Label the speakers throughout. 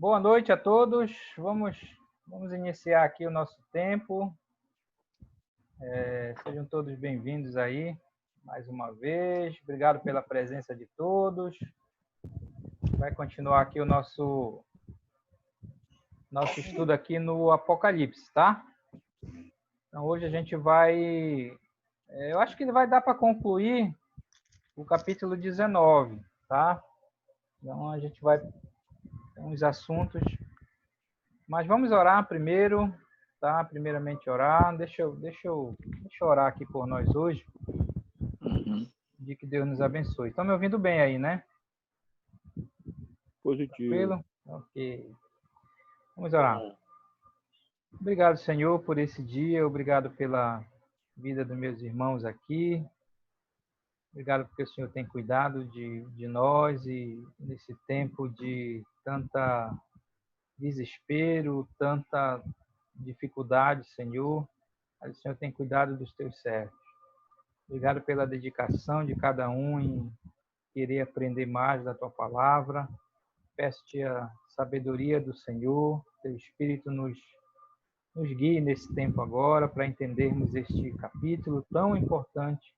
Speaker 1: Boa noite a todos. Vamos iniciar aqui o nosso tempo. Sejam todos bem-vindos aí, mais uma vez. Obrigado pela presença de todos. Vai continuar aqui o nosso estudo aqui no Apocalipse, tá? Então, hoje a gente vai... eu acho que vai dar para concluir o capítulo 19, tá? Então, a gente vai... Tem uns assuntos... Mas vamos orar primeiro, tá? Primeiramente orar. Deixa eu orar aqui por nós hoje. De que Deus nos abençoe. Estão me ouvindo bem aí, né?
Speaker 2: Positivo.
Speaker 1: Tranquilo? Ok. Vamos orar. Obrigado, Senhor, por esse dia. Obrigado pela vida dos meus irmãos aqui. Obrigado porque o Senhor tem cuidado de nós e nesse tempo de tanta desespero, tanta dificuldade, Senhor. O Senhor tem cuidado dos teus servos. Obrigado pela dedicação de cada um em querer aprender mais da tua palavra. Peço-te a sabedoria do Senhor, teu Espírito nos guie nesse tempo agora para entendermos este capítulo tão importante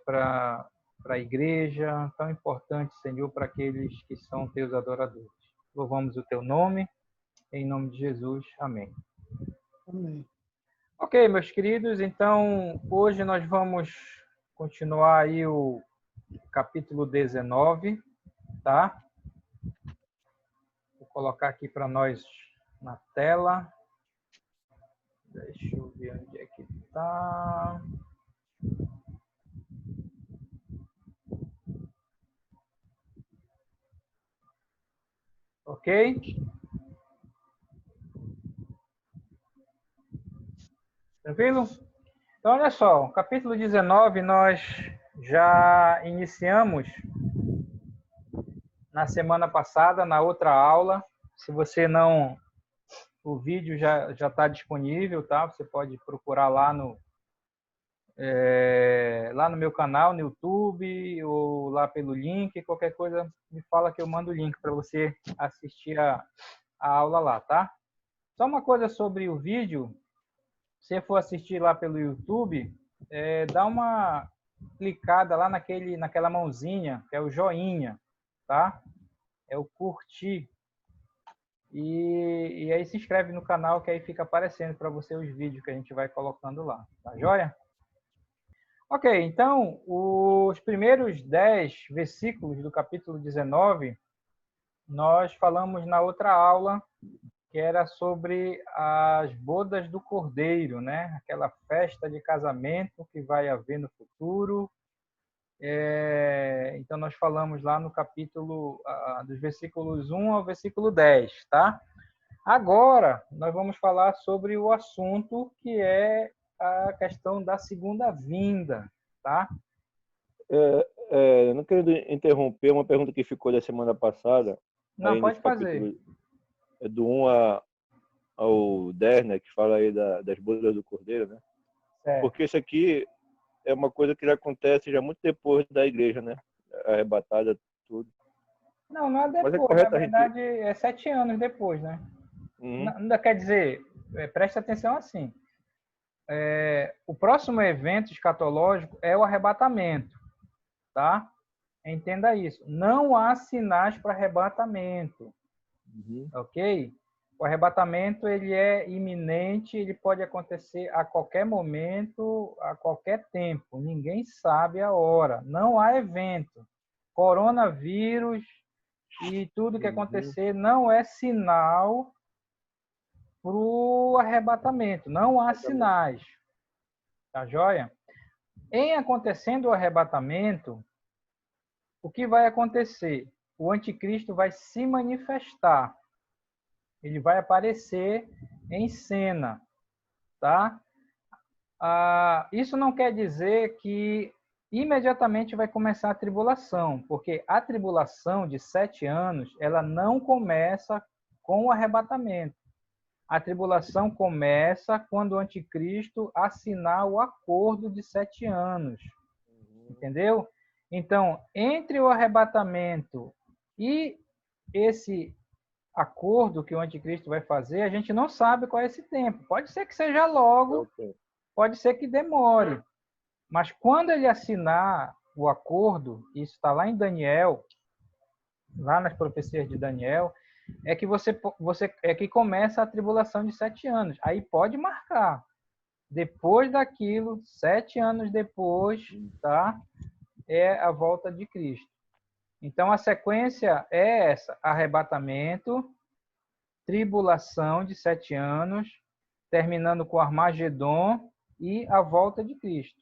Speaker 1: para a igreja, tão importante, Senhor, para aqueles que são teus adoradores. Louvamos o teu nome, em nome de Jesus. Amém.
Speaker 2: Amém.
Speaker 1: Ok, meus queridos, então hoje nós vamos continuar aí o capítulo 19, tá? Vou colocar aqui para nós na tela. Deixa eu ver onde é que está. Ok? Tranquilo? Então, olha só, capítulo 19 nós já iniciamos na semana passada, na outra aula. Se você não... O vídeo já está disponível, tá? Você pode procurar lá no meu canal, no YouTube, ou lá pelo link. Qualquer coisa, me fala que eu mando o link para você assistir a aula lá, tá? Só uma coisa sobre o vídeo. Se você for assistir lá pelo YouTube, dá uma clicada lá naquela mãozinha, que é o joinha, tá? É o curtir. E aí se inscreve no canal, que aí fica aparecendo para você os vídeos que a gente vai colocando lá. Tá joia? Ok, então, os primeiros 10 versículos do capítulo 19, nós falamos na outra aula, que era sobre as bodas do Cordeiro, né? Aquela festa de casamento que vai haver no futuro. Então, nós falamos lá no capítulo, dos versículos 1 ao versículo 10, tá? Agora, nós vamos falar sobre o assunto que é a questão da segunda vinda, tá?
Speaker 2: Não querendo interromper uma pergunta que ficou da semana passada,
Speaker 1: Não,
Speaker 2: aí
Speaker 1: pode
Speaker 2: nesse
Speaker 1: fazer.
Speaker 2: capítulo do 1 ao 10, né, que fala aí das bodas do Cordeiro, né?
Speaker 1: Certo.
Speaker 2: Porque isso aqui é uma coisa que já acontece já muito depois da igreja, né? Arrebatada, tudo.
Speaker 1: Não, não é
Speaker 2: Mas é
Speaker 1: depois, na
Speaker 2: correto a gente...
Speaker 1: verdade é 7 anos depois, né?
Speaker 2: Uhum.
Speaker 1: Ainda quer dizer, preste atenção assim, o próximo evento escatológico é o arrebatamento, tá? Entenda isso. Não há sinais para arrebatamento, ok? O arrebatamento ele é iminente, ele pode acontecer a qualquer momento, a qualquer tempo. Ninguém sabe a hora. Não há evento. Coronavírus e tudo que acontecer não é sinal para o arrebatamento. Não há sinais. Tá joia? Em acontecendo o arrebatamento, o que vai acontecer? O anticristo vai se manifestar. Ele vai aparecer em cena, tá? Isso não quer dizer que imediatamente vai começar a tribulação, porque a tribulação de 7 anos, ela não começa com o arrebatamento. A tribulação começa quando o anticristo assinar o acordo de 7 anos. Entendeu? Então, entre o arrebatamento e esse acordo que o anticristo vai fazer, a gente não sabe qual é esse tempo. Pode ser que seja logo, pode ser que demore. Mas quando ele assinar o acordo, isso está lá em Daniel, lá nas profecias de Daniel, é que você é que começa a tribulação de 7 anos. Aí pode marcar. Depois daquilo, 7 anos depois, tá? É a volta de Cristo. Então a sequência é essa: arrebatamento, tribulação de 7 anos, terminando com Armagedon e a volta de Cristo.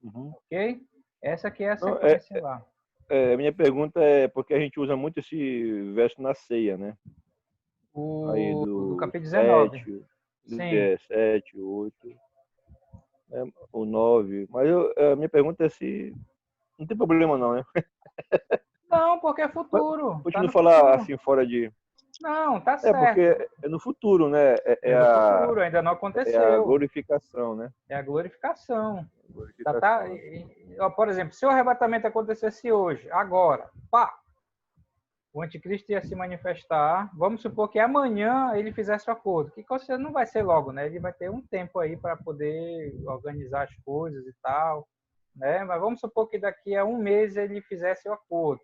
Speaker 1: Ok? Essa aqui é a sequência lá.
Speaker 2: A minha pergunta é porque a gente usa muito esse verso na ceia, né? Aí
Speaker 1: Do
Speaker 2: do
Speaker 1: capítulo 19.
Speaker 2: 7,
Speaker 1: Sim.
Speaker 2: 7, 8, o 9. Mas a minha pergunta é se... Não tem problema não, né?
Speaker 1: Não, porque é futuro.
Speaker 2: Pode
Speaker 1: Tá
Speaker 2: não
Speaker 1: no
Speaker 2: falar
Speaker 1: futuro.
Speaker 2: assim fora de...
Speaker 1: Não, tá
Speaker 2: Porque
Speaker 1: certo.
Speaker 2: é no futuro, né?
Speaker 1: É no futuro, ainda não
Speaker 2: É a
Speaker 1: aconteceu.
Speaker 2: glorificação, né?
Speaker 1: É a glorificação. Tá,
Speaker 2: Glorificação.
Speaker 1: por exemplo, se o arrebatamento acontecesse hoje, agora, pá, o anticristo ia se manifestar. Vamos supor que amanhã ele fizesse o acordo, que você não vai ser logo, né? Ele vai ter um tempo aí para poder organizar as coisas e tal, né? Mas vamos supor que daqui a um mês ele fizesse o acordo.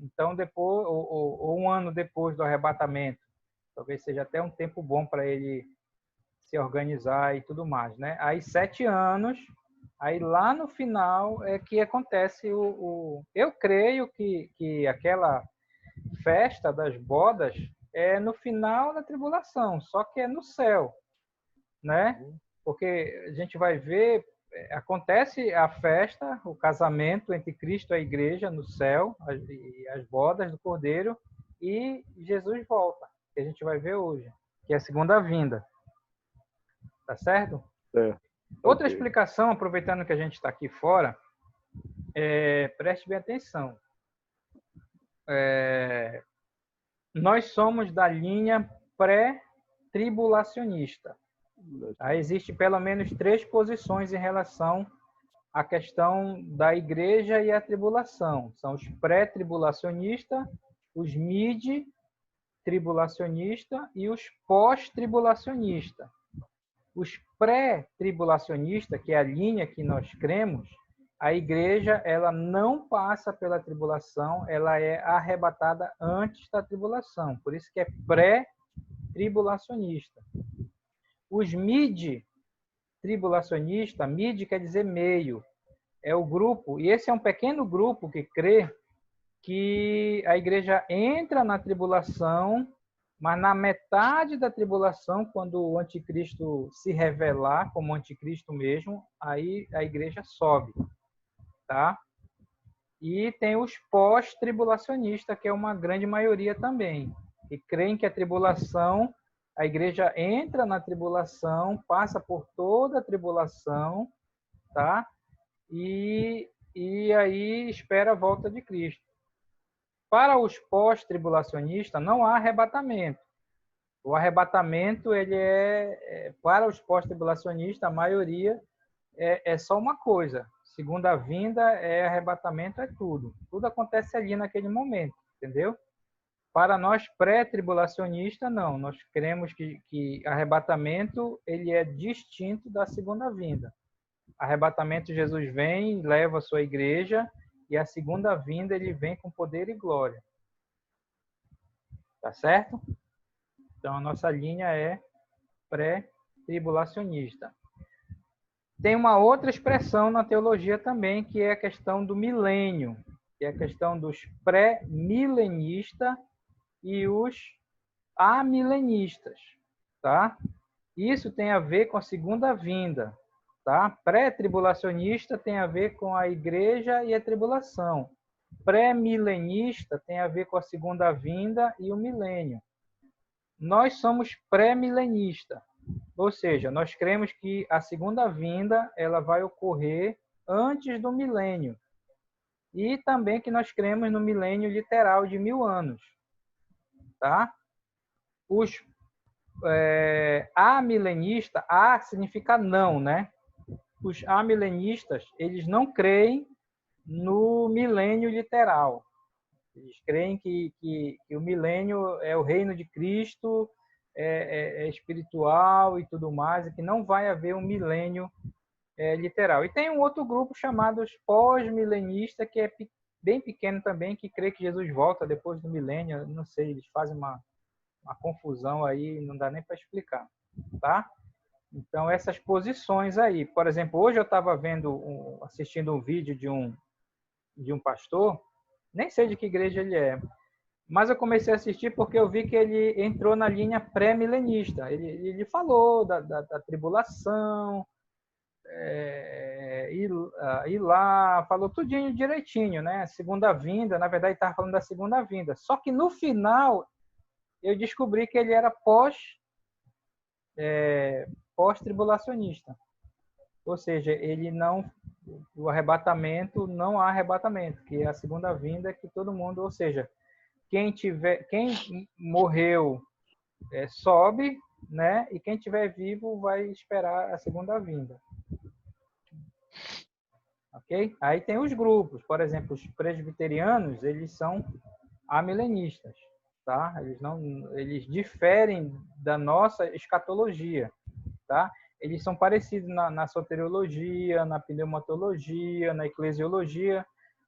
Speaker 1: Então, depois, ou um ano depois do arrebatamento, talvez seja até um tempo bom para ele se organizar e tudo mais, né? Aí 7 anos, aí lá no final é que acontece eu creio que aquela festa das bodas é no final da tribulação, só que é no céu, né? Porque a gente vai ver, acontece a festa, o casamento entre Cristo e a igreja no céu, as bodas do Cordeiro, e Jesus volta, que a gente vai ver hoje, que é a segunda vinda. Tá certo? Outra
Speaker 2: Ok.
Speaker 1: explicação, aproveitando que a gente está aqui fora, preste bem atenção. Nós somos da linha pré-tribulacionista. Tá? Existem pelo menos 3 posições em relação à questão da igreja e a tribulação. São os pré-tribulacionistas, os mid-tribulacionistas e os pós-tribulacionistas. Os pré-tribulacionistas, que é a linha que nós cremos, a igreja ela não passa pela tribulação, ela é arrebatada antes da tribulação. Por isso que é pré-tribulacionista. Os mid-tribulacionistas, mid quer dizer meio, é o grupo, e esse é um pequeno grupo que crê que a igreja entra na tribulação, mas na metade da tribulação, quando o anticristo se revelar como anticristo mesmo, aí a igreja sobe, tá? E tem os pós-tribulacionistas, que é uma grande maioria também, que creem que a tribulação, a igreja entra na tribulação, passa por toda a tribulação, tá? E aí espera a volta de Cristo. Para os pós-tribulacionistas, não há arrebatamento. O arrebatamento, ele para os pós-tribulacionistas, a maioria é só uma coisa. Segunda vinda arrebatamento, é tudo. Tudo acontece ali naquele momento, entendeu? Para nós pré-tribulacionistas, não. Nós cremos que arrebatamento ele é distinto da segunda vinda. Arrebatamento, Jesus vem, leva a sua igreja, e a segunda vinda ele vem com poder e glória. Tá certo? Então, a nossa linha é pré-tribulacionista. Tem uma outra expressão na teologia também, que é a questão do milênio, que é a questão dos pré-milenistas e os amilenistas, tá? Isso tem a ver com a segunda vinda, tá? Pré-tribulacionista tem a ver com a igreja e a tribulação. Pré-milenista tem a ver com a segunda vinda e o milênio. Nós somos pré-milenista, ou seja, nós cremos que a segunda vinda ela vai ocorrer antes do milênio. E também que nós cremos no milênio literal de 1000 anos. Tá? Os amilenistas, a significa não, né? Os amilenistas, eles não creem no milênio literal. Eles creem que o milênio é o reino de Cristo, é espiritual e tudo mais, e que não vai haver um milênio literal. E tem um outro grupo chamado os pós-milenistas, que é bem pequeno também, que crê que Jesus volta depois do milênio. Não sei, eles fazem uma confusão aí, não dá nem para explicar, tá? Então, essas posições aí. Por exemplo, hoje eu estava assistindo um vídeo de um pastor, nem sei de que igreja ele é, mas eu comecei a assistir porque eu vi que ele entrou na linha pré-milenista. Ele falou da tribulação, e lá, falou tudinho direitinho, né? Segunda vinda, na verdade, estava falando da segunda vinda. Só que no final, eu descobri que ele era pós-tribulacionista. Ou seja, o arrebatamento, não há arrebatamento, que é a segunda vinda que todo mundo, ou seja, quem morreu sobe, né? E quem estiver vivo vai esperar a segunda vinda. Ok? Aí tem os grupos, por exemplo, os presbiterianos, eles são amilenistas, tá? Eles diferem da nossa escatologia, tá? Eles são parecidos na soteriologia, na pneumatologia, na eclesiologia,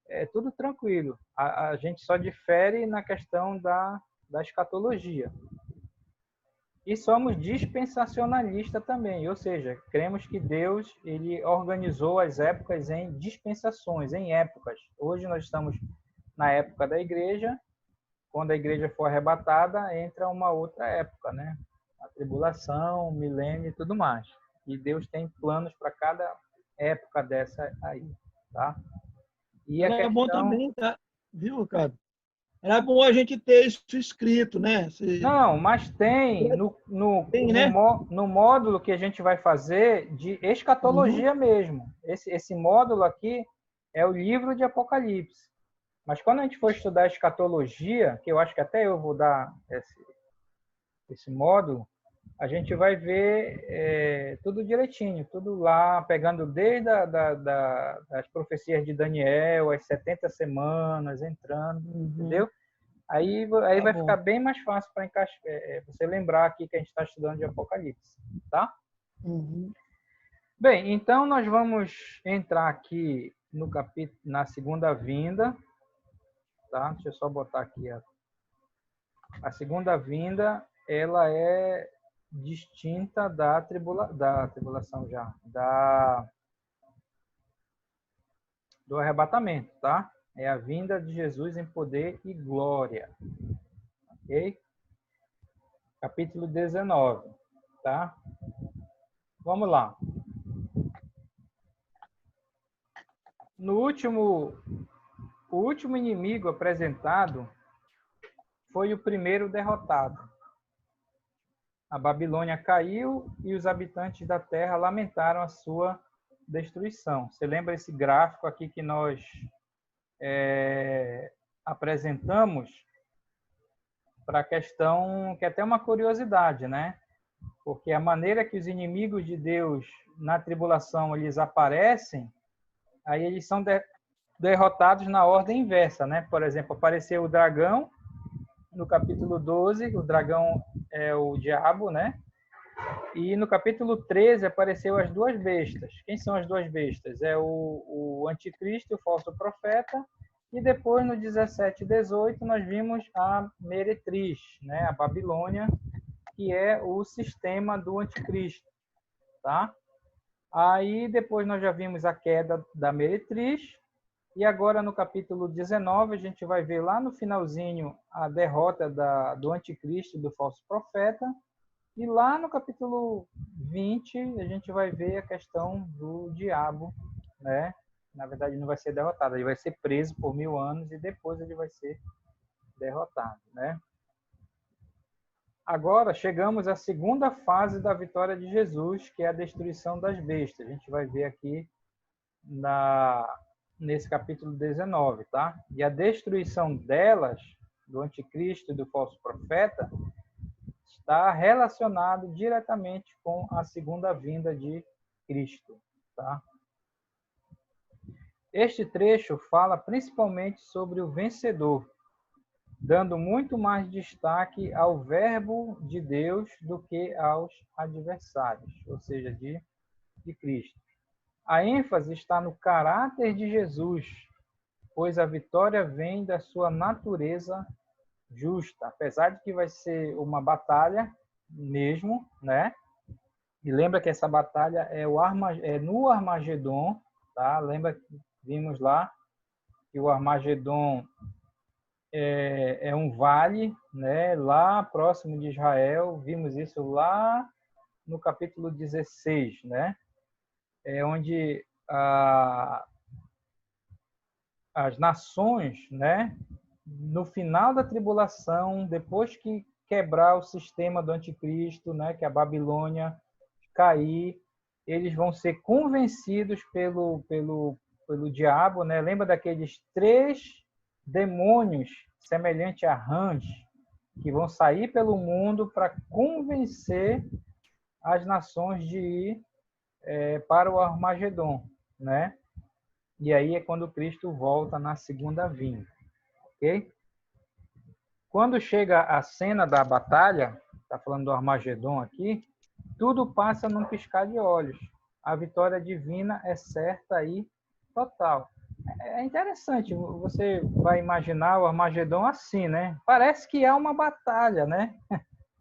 Speaker 1: é tudo tranquilo. A gente só difere na questão da escatologia. E somos dispensacionalistas também, ou seja, cremos que Deus ele organizou as épocas em dispensações, em épocas. Hoje nós estamos na época da igreja, quando a igreja for arrebatada, entra uma outra época, né? A tribulação, o milênio e tudo mais. E Deus tem planos para cada época dessa aí, tá? E a
Speaker 3: Era bom
Speaker 1: questão...
Speaker 3: também, tá? Viu, Ricardo? Era bom a gente ter isso escrito, né?
Speaker 1: Não, mas tem
Speaker 3: Tem, né?
Speaker 1: no módulo que a gente vai fazer de escatologia mesmo. Esse módulo aqui é o livro de Apocalipse. Mas quando a gente for estudar escatologia, que eu acho que até eu vou dar esse módulo, a gente vai ver tudo direitinho, tudo lá, pegando desde das profecias de Daniel, as 70 semanas, entrando, entendeu? Aí vai ficar bem mais fácil para você lembrar aqui que a gente está estudando de Apocalipse, tá? Bem, então nós vamos entrar aqui no capítulo, na segunda vinda, tá? Deixa eu só botar aqui a segunda vinda, ela é distinta da tribulação já, do arrebatamento, tá? É a vinda de Jesus em poder e glória. Ok? Capítulo 19, tá? Vamos lá. O último inimigo apresentado foi o primeiro derrotado. A Babilônia caiu e os habitantes da terra lamentaram a sua destruição. Você lembra esse gráfico aqui que nós apresentamos para a questão que é até uma curiosidade, né? Porque a maneira que os inimigos de Deus na tribulação eles aparecem, aí eles são derrotados na ordem inversa, né? Por exemplo, apareceu o dragão no capítulo 12, o dragão é o diabo, né? E no capítulo 13 apareceu as duas bestas. Quem são as duas bestas? É o anticristo, o falso profeta, e depois no 17 e 18 nós vimos a meretriz, né? A Babilônia, que é o sistema do anticristo, tá? Aí depois nós já vimos a queda da meretriz, e agora no capítulo 19 a gente vai ver lá no finalzinho a derrota do anticristo, do falso profeta, e lá no capítulo 20 a gente vai ver a questão do diabo, né? Na verdade não vai ser derrotado, ele vai ser preso por 1000 anos e depois ele vai ser derrotado, né? Agora chegamos à segunda fase da vitória de Jesus, que é a destruição das bestas. A gente vai ver aqui nesse capítulo 19, tá? E a destruição delas, do anticristo e do falso profeta, está relacionado diretamente com a segunda vinda de Cristo, tá? Este trecho fala principalmente sobre o vencedor, dando muito mais destaque ao verbo de Deus do que aos adversários, ou seja, de Cristo. A ênfase está no caráter de Jesus, pois a vitória vem da sua natureza justa, apesar de que vai ser uma batalha mesmo, né? E lembra que essa batalha é no Armagedon, tá? Lembra que vimos lá que o Armagedon é um vale, né? Lá próximo de Israel, vimos isso lá no capítulo 16, né? É onde as nações, né? No final da tribulação, depois que quebrar o sistema do anticristo, né? Que a Babilônia cair, eles vão ser convencidos pelo diabo, né? Lembra daqueles 3 demônios semelhantes a rãs que vão sair pelo mundo para convencer as nações de ir para o Armagedon, né? E aí é quando Cristo volta na segunda vinda, ok? Quando chega a cena da batalha, está falando do Armagedon aqui, tudo passa num piscar de olhos. A vitória divina é certa e total. É interessante, você vai imaginar o Armagedon assim, né? Parece que é uma batalha, né?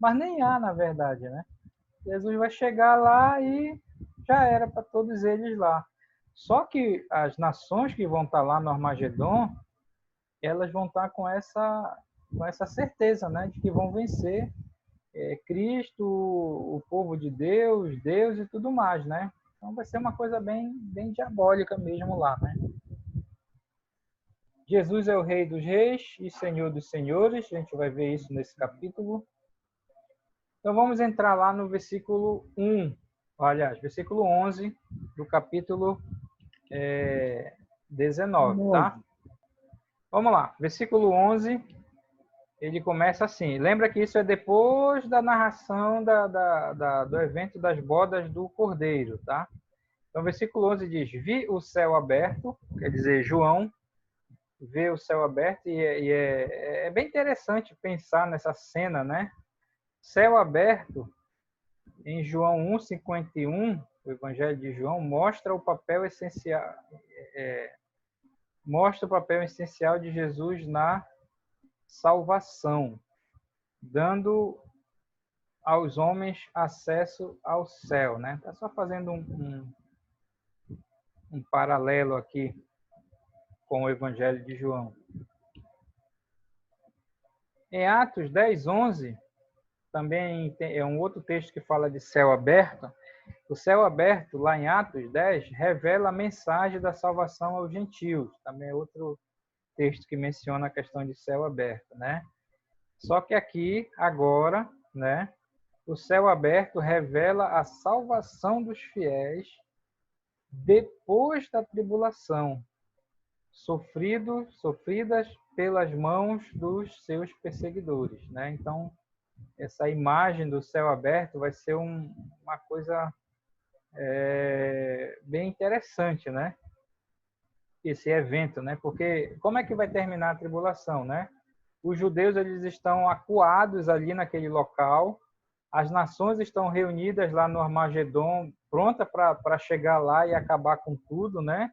Speaker 1: Mas nem há, na verdade, né? Jesus vai chegar lá e já era para todos eles lá. Só que as nações que vão estar lá no Armagedon, elas vão estar com essa certeza, né? De que vão vencer Cristo, o povo de Deus, Deus e tudo mais, né? Então vai ser uma coisa bem diabólica mesmo lá, né? Jesus é o Rei dos Reis e Senhor dos Senhores, a gente vai ver isso nesse capítulo. Então vamos entrar lá no versículo 1, aliás, versículo 11 do capítulo 19, tá? Vamos lá, versículo 11, ele começa assim. Lembra que isso é depois da narração do evento das bodas do Cordeiro, tá? Então, versículo 11 diz: Vi o céu aberto, quer dizer, João vê o céu aberto, e é bem interessante pensar nessa cena, né? Céu aberto, em João 1,51, o Evangelho de João, mostra o papel essencial, de Jesus na salvação, dando aos homens acesso ao céu, né? Tá só fazendo um paralelo aqui com o Evangelho de João. Em Atos 10:11, também é um outro texto que fala de céu aberto. O céu aberto, lá em Atos 10, revela a mensagem da salvação aos gentios. Também é outro texto que menciona a questão de céu aberto, né? Só que aqui, agora, né, o céu aberto revela a salvação dos fiéis depois da tribulação, sofridas pelas mãos dos seus perseguidores, né? Então, essa imagem do céu aberto vai ser uma coisa bem interessante, né? Esse evento, né? Porque como é que vai terminar a tribulação, né? Os judeus, eles estão acuados ali naquele local, as nações estão reunidas lá no Armagedon, pronta para chegar lá e acabar com tudo, né?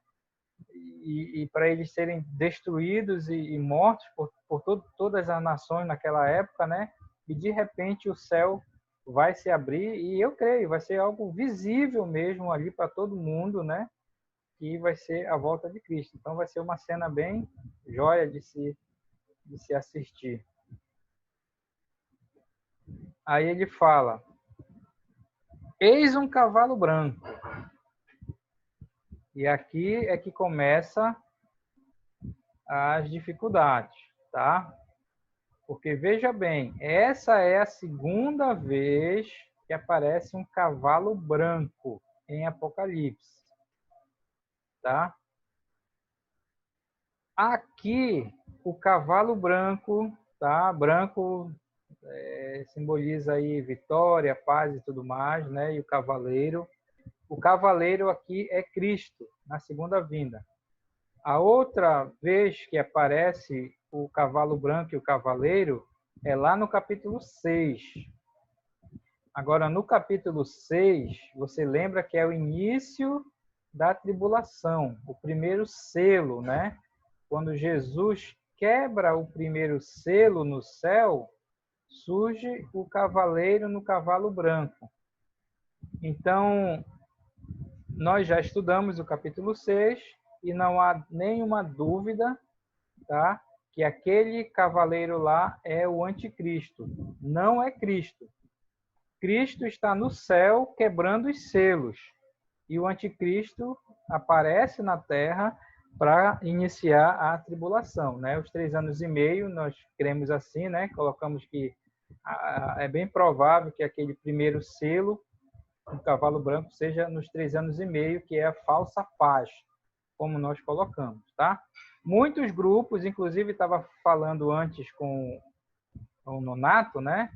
Speaker 1: E para eles serem destruídos e mortos por todas as nações naquela época, né? E de repente o céu vai se abrir, e eu creio, vai ser algo visível mesmo ali para todo mundo, né? Que vai ser a volta de Cristo. Então vai ser uma cena bem joia de se assistir. Aí ele fala: eis um cavalo branco. E aqui é que começa as dificuldades, tá? Porque veja bem, essa é a segunda vez que aparece um cavalo branco em Apocalipse, tá? Aqui o cavalo branco, tá? Branco simboliza aí vitória, paz e tudo mais, né? E o cavaleiro aqui é Cristo na segunda vinda. A outra vez que aparece o cavalo branco e o cavaleiro é lá no capítulo 6. Agora, no capítulo 6, você lembra que é o início da tribulação, o primeiro selo, né? Quando Jesus quebra o primeiro selo no céu, surge o cavaleiro no cavalo branco. Então, nós já estudamos o capítulo 6 e não há nenhuma dúvida, tá? Que aquele cavaleiro lá é o anticristo, não é Cristo. Cristo está no céu quebrando os selos e o anticristo aparece na terra para iniciar a tribulação, né? Os 3 anos e meio, nós cremos assim, né? Colocamos que é bem provável que aquele primeiro selo, o cavalo branco, seja nos 3 anos e meio, que é a falsa paz, como nós colocamos, tá? Muitos grupos, inclusive estava falando antes com o Nonato, né?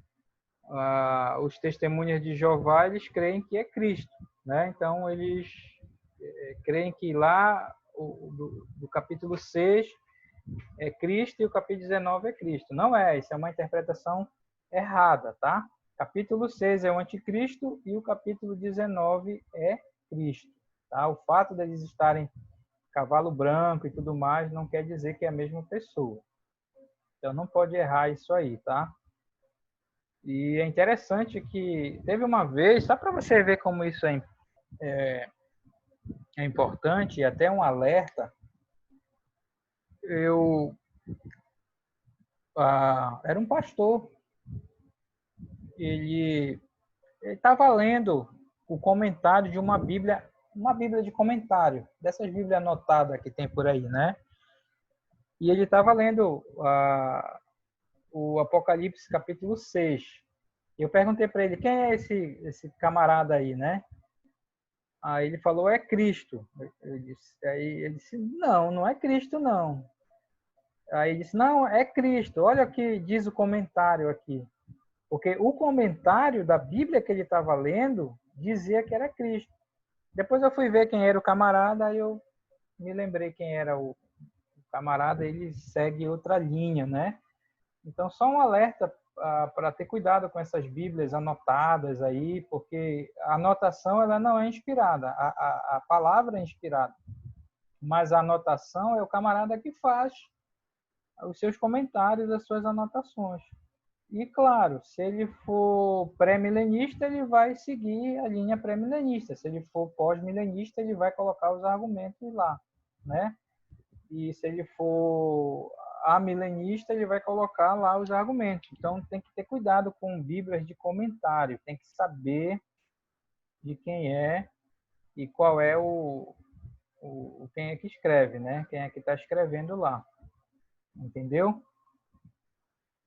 Speaker 1: Os testemunhas de Jeová, eles creem que é Cristo, né? Então, eles creem que lá, do capítulo 6 é Cristo e o capítulo 19 é Cristo. Não é, isso é uma interpretação errada, tá? Capítulo 6 é o anticristo e o capítulo 19 é Cristo, tá? O fato deles estarem cavalo branco e tudo mais não quer dizer que é a mesma pessoa. Então, não pode errar isso aí, tá? E é interessante que teve uma vez, só para você ver como isso é importante, e até um alerta, era um pastor, ele estava lendo o comentário de uma Bíblia de comentário, dessas Bíblias anotadas que tem por aí, né? E ele estava lendo o Apocalipse capítulo 6. E eu perguntei para ele, quem é esse camarada aí, né? Aí ele falou, é Cristo. Aí ele disse, não é Cristo, não. Aí ele disse, não, é Cristo. Olha o que diz o comentário aqui. Porque o comentário da Bíblia que ele estava lendo dizia que era Cristo. Depois eu fui ver quem era o camarada, aí eu me lembrei quem era o camarada, ele segue outra linha, né? Então, só um alerta para ter cuidado com essas Bíblias anotadas aí, porque a anotação ela não é inspirada, a palavra é inspirada, mas a anotação é o camarada que faz os seus comentários, as suas anotações. E, claro, se ele for pré-milenista, ele vai seguir a linha pré-milenista. Se ele for pós-milenista, ele vai colocar os argumentos lá, né? E se ele for amilenista, ele vai colocar lá os argumentos. Então, tem que ter cuidado com Bíblias de comentário. Tem que saber de quem é e qual é quem é que escreve, né? Quem é que está escrevendo lá. Entendeu?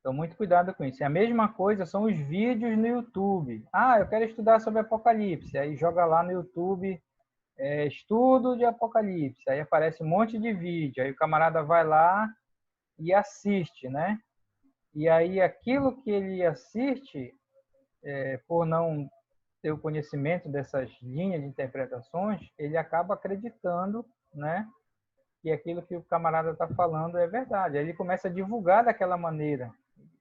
Speaker 1: Então, muito cuidado com isso. E a mesma coisa são os vídeos no YouTube. Eu quero estudar sobre Apocalipse. Aí joga lá no YouTube, estudo de Apocalipse. Aí aparece um monte de vídeo. Aí o camarada vai lá e assiste, né? E aí aquilo que ele assiste, por não ter o conhecimento dessas linhas de interpretações, ele acaba acreditando, né? Que aquilo que o camarada está falando é verdade. Aí ele começa a divulgar daquela maneira.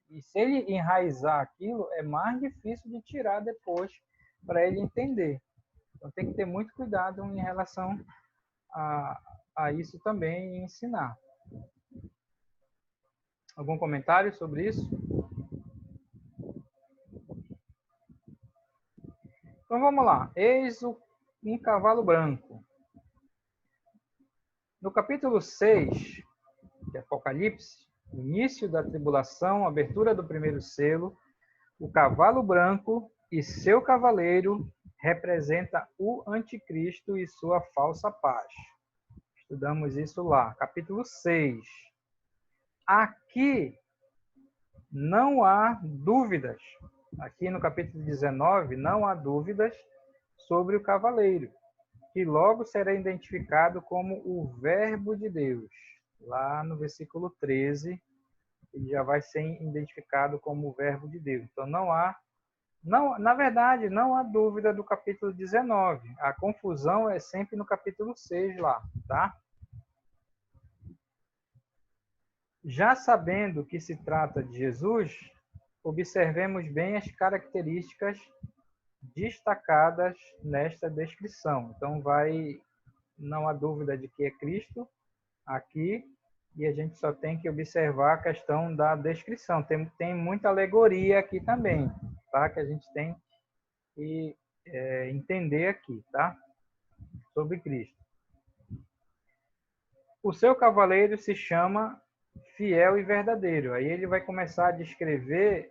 Speaker 1: E se ele enraizar aquilo, é mais difícil de tirar depois para ele entender. Então tem que ter muito cuidado em relação a isso também e ensinar. Algum comentário sobre isso? Então vamos lá. Eis um cavalo branco. No capítulo 6 de Apocalipse, início da tribulação, abertura do primeiro selo, o cavalo branco e seu cavaleiro representa o anticristo e sua falsa paz. Estudamos isso lá. Capítulo 6. Aqui não há dúvidas. Aqui no capítulo 19, não há dúvidas sobre o cavaleiro, que logo será identificado como o Verbo de Deus. Lá no versículo 13, ele já vai ser identificado como o Verbo de Deus. Então, na verdade, não há dúvida do capítulo 19. A confusão é sempre no capítulo 6 lá, tá? Já sabendo que se trata de Jesus, observemos bem as características destacadas nesta descrição. Então, não há dúvida de que é Cristo aqui, e a gente só tem que observar a questão da descrição. Tem muita alegoria aqui também, tá? Que a gente tem que entender aqui, tá? Sobre Cristo. O seu cavaleiro se chama Fiel e Verdadeiro. Aí ele vai começar a descrever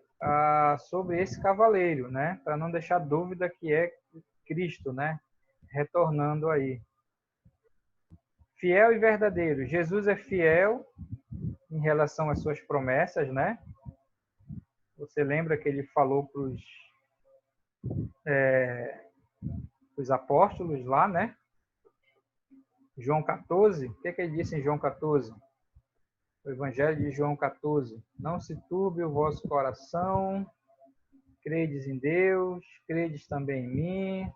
Speaker 1: sobre esse cavaleiro, né? Para não deixar dúvida que é Cristo, né? Retornando aí. Fiel e verdadeiro. Jesus é fiel em relação às suas promessas, né? Você lembra que ele falou para os apóstolos lá, né? João 14. O que ele disse em João 14? O Evangelho de João 14. Não se turbe o vosso coração, credes em Deus, credes também em mim.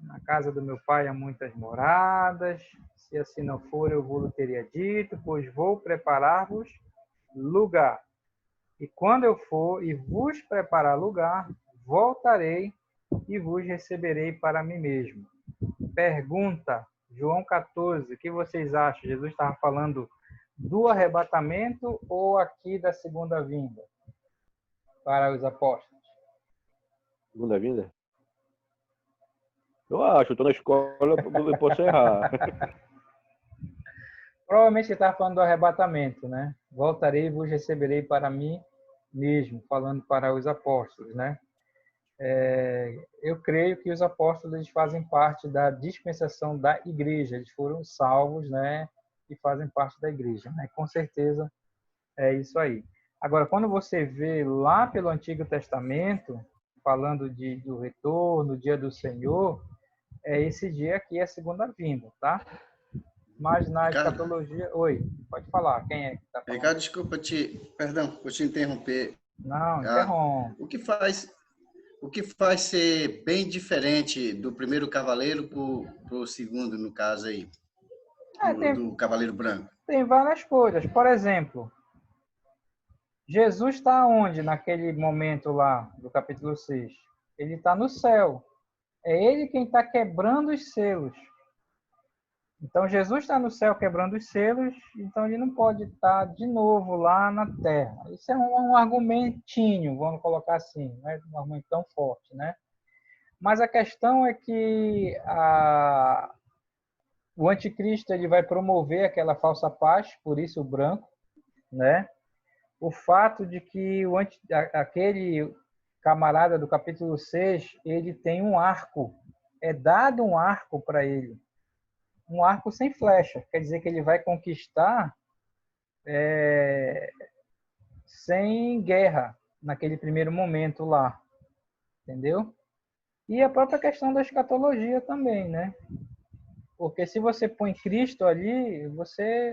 Speaker 1: Na casa do meu pai há muitas moradas. Se assim não for, eu vou-lhe teria dito, pois vou preparar-vos lugar. E quando eu for e vos preparar lugar, voltarei e vos receberei para mim mesmo. Pergunta, João 14, o que vocês acham? Jesus estava falando do arrebatamento ou aqui da segunda vinda para os apóstolos?
Speaker 2: Segunda vinda? Eu acho, eu estou na escola, eu posso errar.
Speaker 1: Provavelmente ele estava falando do arrebatamento, né? Voltarei e vos receberei para mim mesmo, falando para os apóstolos, né? Eu creio que os apóstolos eles fazem parte da dispensação da igreja, eles foram salvos, né? E fazem parte da igreja, né? Com certeza é isso aí. Agora, quando você vê lá pelo Antigo Testamento, falando do retorno, dia do Senhor, esse dia aqui é a segunda vinda, tá? Mas na escatologia... Oi, pode falar, quem é que está falando?
Speaker 4: Ricardo, desculpa perdão, vou te interromper.
Speaker 1: Não, interrompe.
Speaker 4: O que faz ser bem diferente do primeiro cavaleiro para o segundo, no caso aí, do cavaleiro branco?
Speaker 1: Tem várias coisas. Por exemplo, Jesus está onde naquele momento lá do capítulo 6? Ele está no céu. É ele quem está quebrando os selos. Então, Jesus está no céu quebrando os selos, então ele não pode estar de novo lá na terra. Isso é um argumentinho, vamos colocar assim, não é um argumento tão forte, né? Mas a questão é que o anticristo ele vai promover aquela falsa paz, por isso o branco, né? O fato de que aquele camarada do capítulo 6, ele tem um arco, é dado um arco para ele. Um arco sem flecha, quer dizer que ele vai conquistar sem guerra, naquele primeiro momento lá, entendeu? E a própria questão da escatologia também, né? Porque se você põe Cristo ali,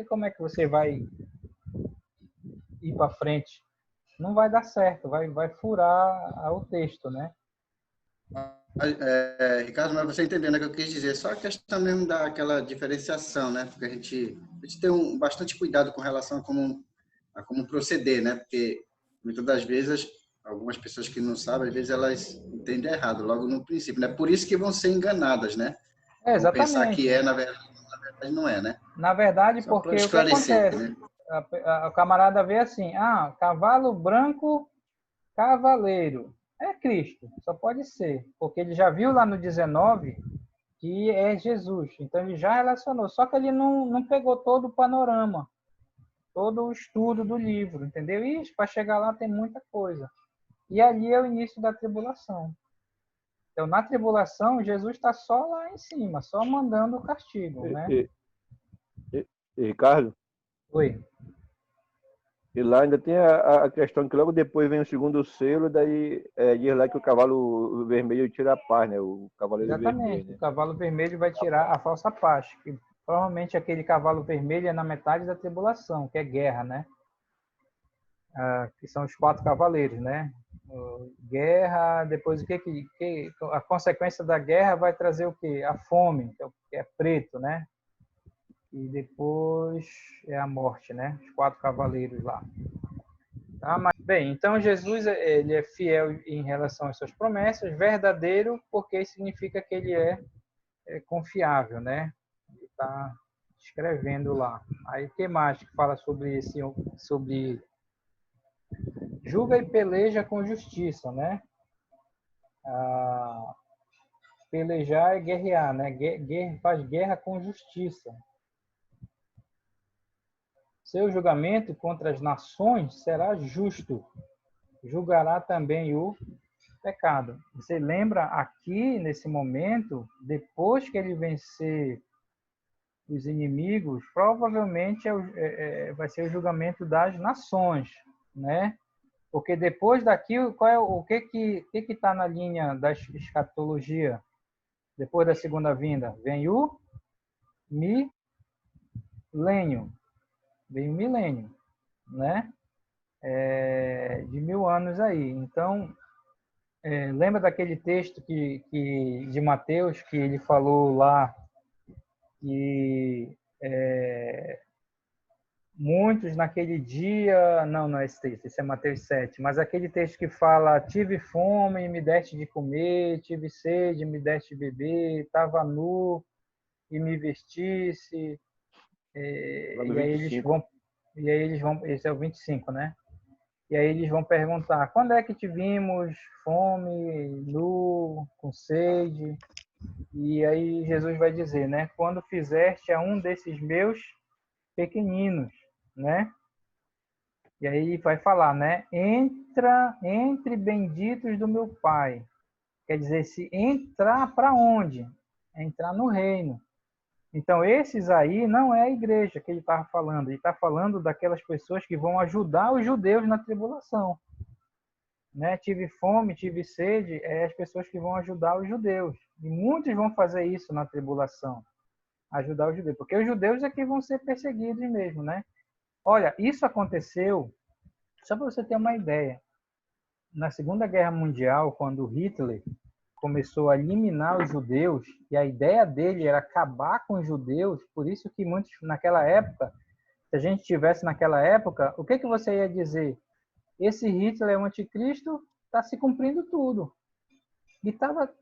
Speaker 1: como é que você vai ir para frente? Não vai dar certo, vai furar o texto, né?
Speaker 4: Ricardo, mas você entendendo o que eu quis dizer, só a questão mesmo daquela diferenciação, né? Porque a gente tem bastante cuidado com relação a como proceder, né? Porque muitas das vezes, algumas pessoas que não sabem, às vezes elas entendem errado logo no princípio, né? Por isso que vão ser enganadas, né? Vão pensar
Speaker 1: Exatamente.
Speaker 4: que na verdade não é, né?
Speaker 1: Na verdade,
Speaker 4: Só
Speaker 1: porque o que
Speaker 4: esclarecer,
Speaker 1: acontece?
Speaker 4: né?
Speaker 1: O camarada vê assim, cavalo branco, cavaleiro. É Cristo, só pode ser. Porque ele já viu lá no 19 que é Jesus. Então ele já relacionou. Só que ele não pegou todo o panorama, todo o estudo do livro, entendeu? E para chegar lá tem muita coisa. E ali é o início da tribulação. Então, na tribulação, Jesus está só lá em cima, só mandando o castigo, né?
Speaker 2: Ricardo?
Speaker 1: Oi.
Speaker 2: E lá ainda tem a questão que logo depois vem o segundo selo, daí diz lá que o cavalo vermelho tira a paz, né? O cavaleiro
Speaker 1: Exatamente.
Speaker 2: vermelho. Né?
Speaker 1: O cavalo vermelho vai tirar a falsa paz. Que provavelmente aquele cavalo vermelho é na metade da tribulação, que é guerra, né? Que são os 4 cavaleiros, né? Guerra, depois o que a consequência da guerra vai trazer o quê? A fome, que é preto, né? e depois é a morte, né? Os 4 cavaleiros lá. Tá? Mas, bem, então Jesus ele é fiel em relação às suas promessas, verdadeiro porque significa que ele é confiável, né? Ele está escrevendo lá. Aí o que mais que fala sobre julga e peleja com justiça, né? Pelejar é guerrear, né? Faz guerra com justiça. Seu julgamento contra as nações será justo. Julgará também o pecado. Você lembra aqui, nesse momento, depois que ele vencer os inimigos, provavelmente vai ser o julgamento das nações, né? Porque depois daqui, o que está na linha da escatologia? Depois da segunda vinda, vem o milênio. Vem o milênio, né? De 1000 anos aí. Então, lembra daquele texto de Mateus que ele falou lá que muitos naquele dia... Não é esse texto, esse é Mateus 7. Mas aquele texto que fala: tive fome e me deste de comer, tive sede e me deste de beber, estava nu e me vestisse. E aí eles vão... Esse é o 25, né? E aí eles vão perguntar: quando é que te vimos fome, nu, com sede? E aí Jesus vai dizer, né? Quando fizeste a um desses meus pequeninos, né? E aí vai falar, né? Entre benditos do meu Pai. Quer dizer, se entrar para onde? Entrar no reino. Então, esses aí não é a igreja que ele estava falando. Ele está falando daquelas pessoas que vão ajudar os judeus na tribulação. Né? Tive fome, tive sede, as pessoas que vão ajudar os judeus. E muitos vão fazer isso na tribulação. Ajudar os judeus. Porque os judeus é que vão ser perseguidos mesmo, né? Olha, isso aconteceu, só para você ter uma ideia, na Segunda Guerra Mundial, quando Hitler começou a eliminar os judeus, e a ideia dele era acabar com os judeus, por isso que muitos, naquela época, se a gente tivesse naquela época, o que você ia dizer? Esse Hitler é o anticristo, está se cumprindo tudo. E estava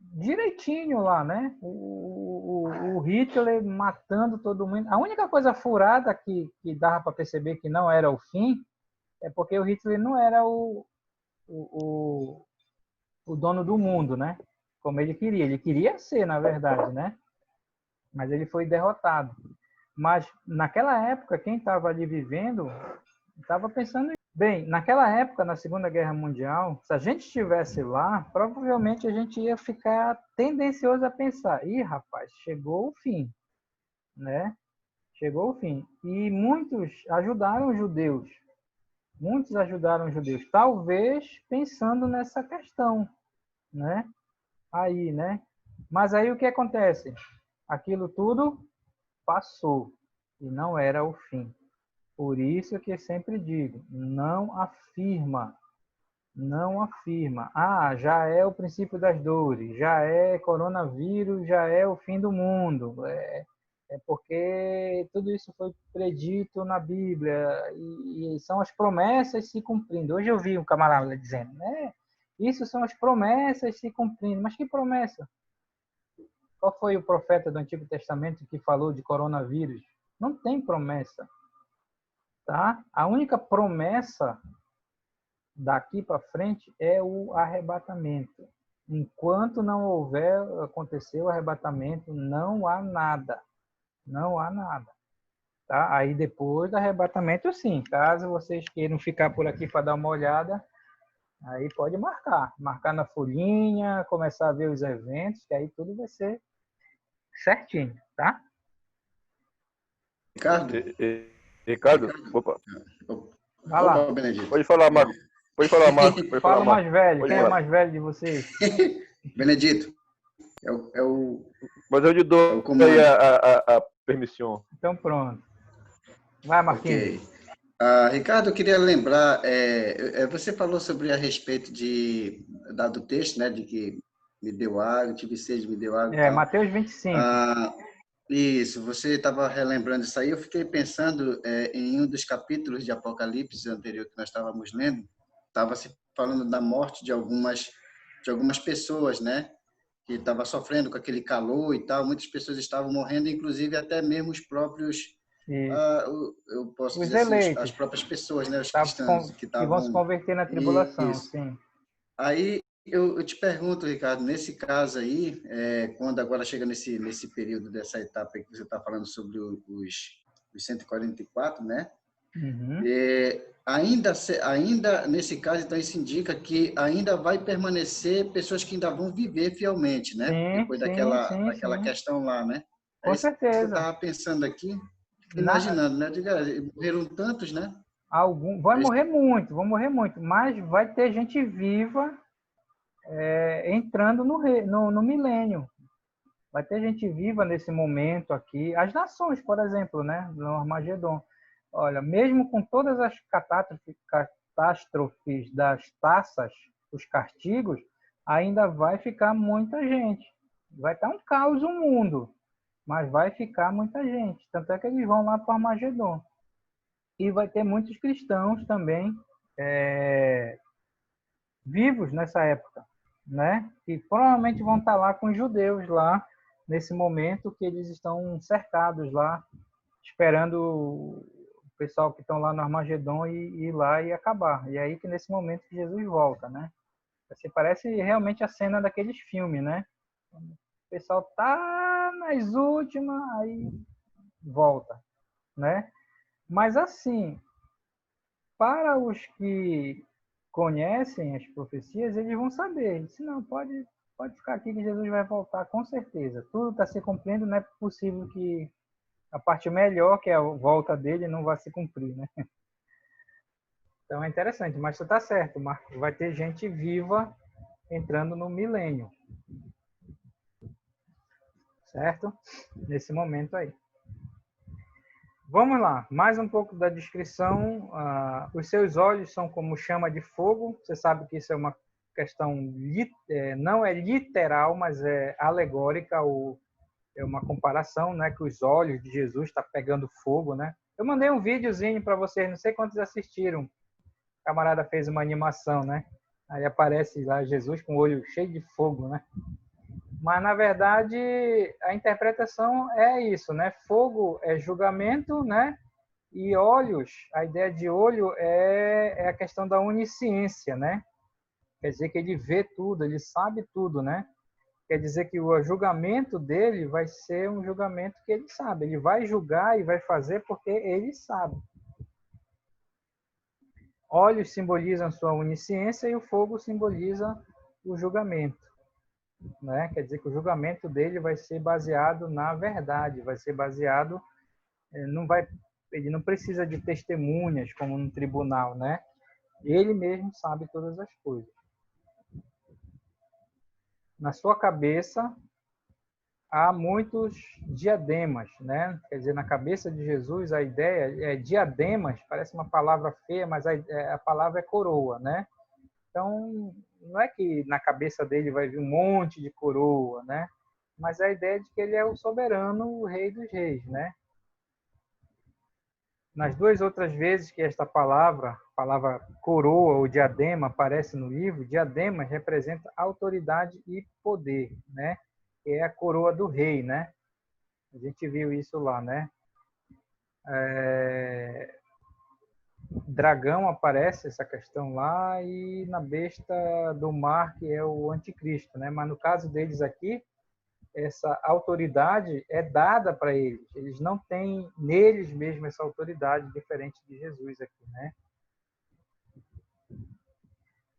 Speaker 1: direitinho lá, né? O Hitler matando todo mundo. A única coisa furada que dava para perceber que não era o fim é porque o Hitler não era o dono do mundo, né? Como ele queria. Ele queria ser, na verdade, né? Mas ele foi derrotado. Mas, naquela época, quem estava ali vivendo estava pensando... Bem, naquela época, na Segunda Guerra Mundial, se a gente estivesse lá, provavelmente a gente ia ficar tendencioso a pensar: ih, rapaz, chegou o fim, né? Chegou o fim. E muitos ajudaram os judeus. Muitos ajudaram os judeus, talvez pensando nessa questão, né? Aí, né? Mas aí o que acontece? Aquilo tudo passou e não era o fim. Por isso que eu sempre digo, não afirma. Já é o princípio das dores, já é coronavírus, já é o fim do mundo. É porque tudo isso foi predito na Bíblia e são as promessas se cumprindo. Hoje eu vi um camarada dizendo, né? Isso são as promessas se cumprindo. Mas que promessa? Qual foi o profeta do Antigo Testamento que falou de coronavírus? Não tem promessa. Tá? A única promessa daqui para frente é o arrebatamento. Enquanto não acontecer o arrebatamento, não há nada. Não há nada. Tá? Aí depois do arrebatamento, sim. Caso vocês queiram ficar por aqui para dar uma olhada, aí pode marcar. Marcar na folhinha, começar a ver os eventos, que aí tudo vai ser certinho, tá?
Speaker 2: Ricardo? Opa.
Speaker 1: Vai lá.
Speaker 4: Opa, Benedito.
Speaker 2: Pode falar, Marco.
Speaker 1: Fala o mais velho. Quem é o mais velho de vocês?
Speaker 4: Benedito.
Speaker 2: Mas eu lhe dou aí a permissão.
Speaker 1: Então pronto. Vai, Marquinhos.
Speaker 4: Ok. Ricardo, eu queria lembrar, você falou sobre a respeito do texto, né, de que me deu água, tive sede, me deu água.
Speaker 1: Mateus 25.
Speaker 4: Isso, você estava relembrando isso aí. Eu fiquei pensando em um dos capítulos de Apocalipse anterior que nós estávamos lendo, estava se falando da morte de algumas pessoas, né? Que estava sofrendo com aquele calor e tal. Muitas pessoas estavam morrendo, inclusive até mesmo os próprios,
Speaker 1: Isso.
Speaker 4: eu posso
Speaker 1: Os
Speaker 4: dizer assim, as
Speaker 1: eleitos
Speaker 4: próprias pessoas, né? Os
Speaker 1: tá,
Speaker 4: cristãos que
Speaker 1: que vão se
Speaker 4: estavam.
Speaker 1: converter na tribulação,
Speaker 4: Isso.
Speaker 1: sim.
Speaker 4: Aí eu te pergunto, Ricardo, nesse caso aí, quando agora chega nesse período dessa etapa aí que você está falando sobre os 144, né?
Speaker 1: Uhum.
Speaker 4: Ainda nesse caso, então, isso indica que ainda vai permanecer pessoas que ainda vão viver fielmente, né?
Speaker 1: Sim,
Speaker 4: Depois
Speaker 1: sim, sim,
Speaker 4: daquela
Speaker 1: sim.
Speaker 4: questão lá, né? É
Speaker 1: Com
Speaker 4: isso que eu
Speaker 1: certeza.
Speaker 4: estava pensando aqui,
Speaker 1: Na,
Speaker 4: imaginando, né? Diga, morreram tantos, né? Eles-
Speaker 1: vão morrer muito, mas vai ter gente viva entrando no milênio. Vai ter gente viva nesse momento aqui. As nações, por exemplo, né, no Armagedon. Olha, mesmo com todas as catástrofes das taças, os castigos, ainda vai ficar muita gente. Vai estar um caos no mundo, mas vai ficar muita gente. Tanto é que eles vão lá para o Armagedon. E vai ter muitos cristãos também vivos nessa época, né? Que provavelmente vão estar lá com os judeus lá nesse momento que eles estão cercados lá, esperando o pessoal que estão lá no Armagedon e ir lá e acabar. E é aí que nesse momento que Jesus volta, né? Assim, parece realmente a cena daqueles filmes, né? O pessoal tá nas últimas, aí volta, né? Mas assim, para os que conhecem as profecias, eles vão saber. Se não, pode ficar aqui que Jesus vai voltar com certeza. Tudo está se cumprindo, não é possível que a parte melhor, que é a volta dele, não vá se cumprir, né? Então é interessante, mas você está certo, Marco. Vai ter gente viva entrando no milênio, certo? Nesse momento aí. Vamos lá, mais um pouco da descrição. Os seus olhos são como chama de fogo. Você sabe que isso é uma questão, não é literal, mas é alegórica, ou é uma comparação, né? Que os olhos de Jesus estão pegando fogo, né? Eu mandei um videozinho para vocês, não sei quantos assistiram. O camarada fez uma animação, né? Aí aparece lá Jesus com o olho cheio de fogo, né? Mas, na verdade, a interpretação é isso, né? Fogo é julgamento, né? E olhos, a ideia de olho é a questão da onisciência, né? Quer dizer que ele vê tudo, ele sabe tudo, né? Quer dizer que o julgamento dele vai ser um julgamento que ele sabe. Ele vai julgar e vai fazer porque ele sabe. Olhos simbolizam sua onisciência e o fogo simboliza o julgamento, né? Quer dizer que o julgamento dele vai ser baseado na verdade, vai ser baseado, ele não precisa de testemunhas como no tribunal, né? Ele mesmo sabe todas as coisas. Na sua cabeça há muitos diademas, né? Quer dizer, na cabeça de Jesus a ideia é diademas, parece uma palavra feia, mas a palavra é coroa, né? Então, não é que na cabeça dele vai vir um monte de coroa, né? Mas a ideia de que ele é o soberano, o rei dos reis, né? Nas duas outras vezes que esta palavra coroa ou diadema aparece no livro, diadema representa autoridade e poder, né? Que é a coroa do rei, né? A gente viu isso lá, né? Dragão aparece essa questão lá e na besta do mar, que é o anticristo, né? Mas no caso deles aqui, essa autoridade é dada para eles. Eles não têm neles mesmo essa autoridade diferente de Jesus aqui, né?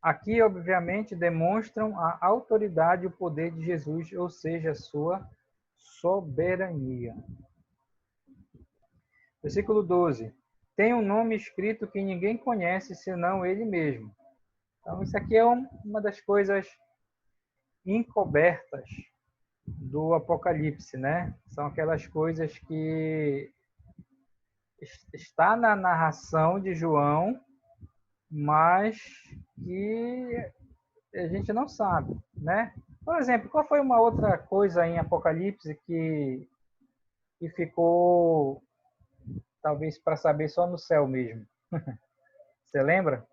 Speaker 1: Aqui, obviamente, demonstram a autoridade e o poder de Jesus, ou seja, a sua soberania. Versículo 12. Tem um nome escrito que ninguém conhece senão ele mesmo. Então, isso aqui é uma das coisas encobertas do Apocalipse, né? São aquelas coisas que está na narração de João, mas que a gente não sabe, né? Por exemplo, qual foi uma outra coisa em Apocalipse que que ficou, talvez, para saber só no céu mesmo. Você lembra?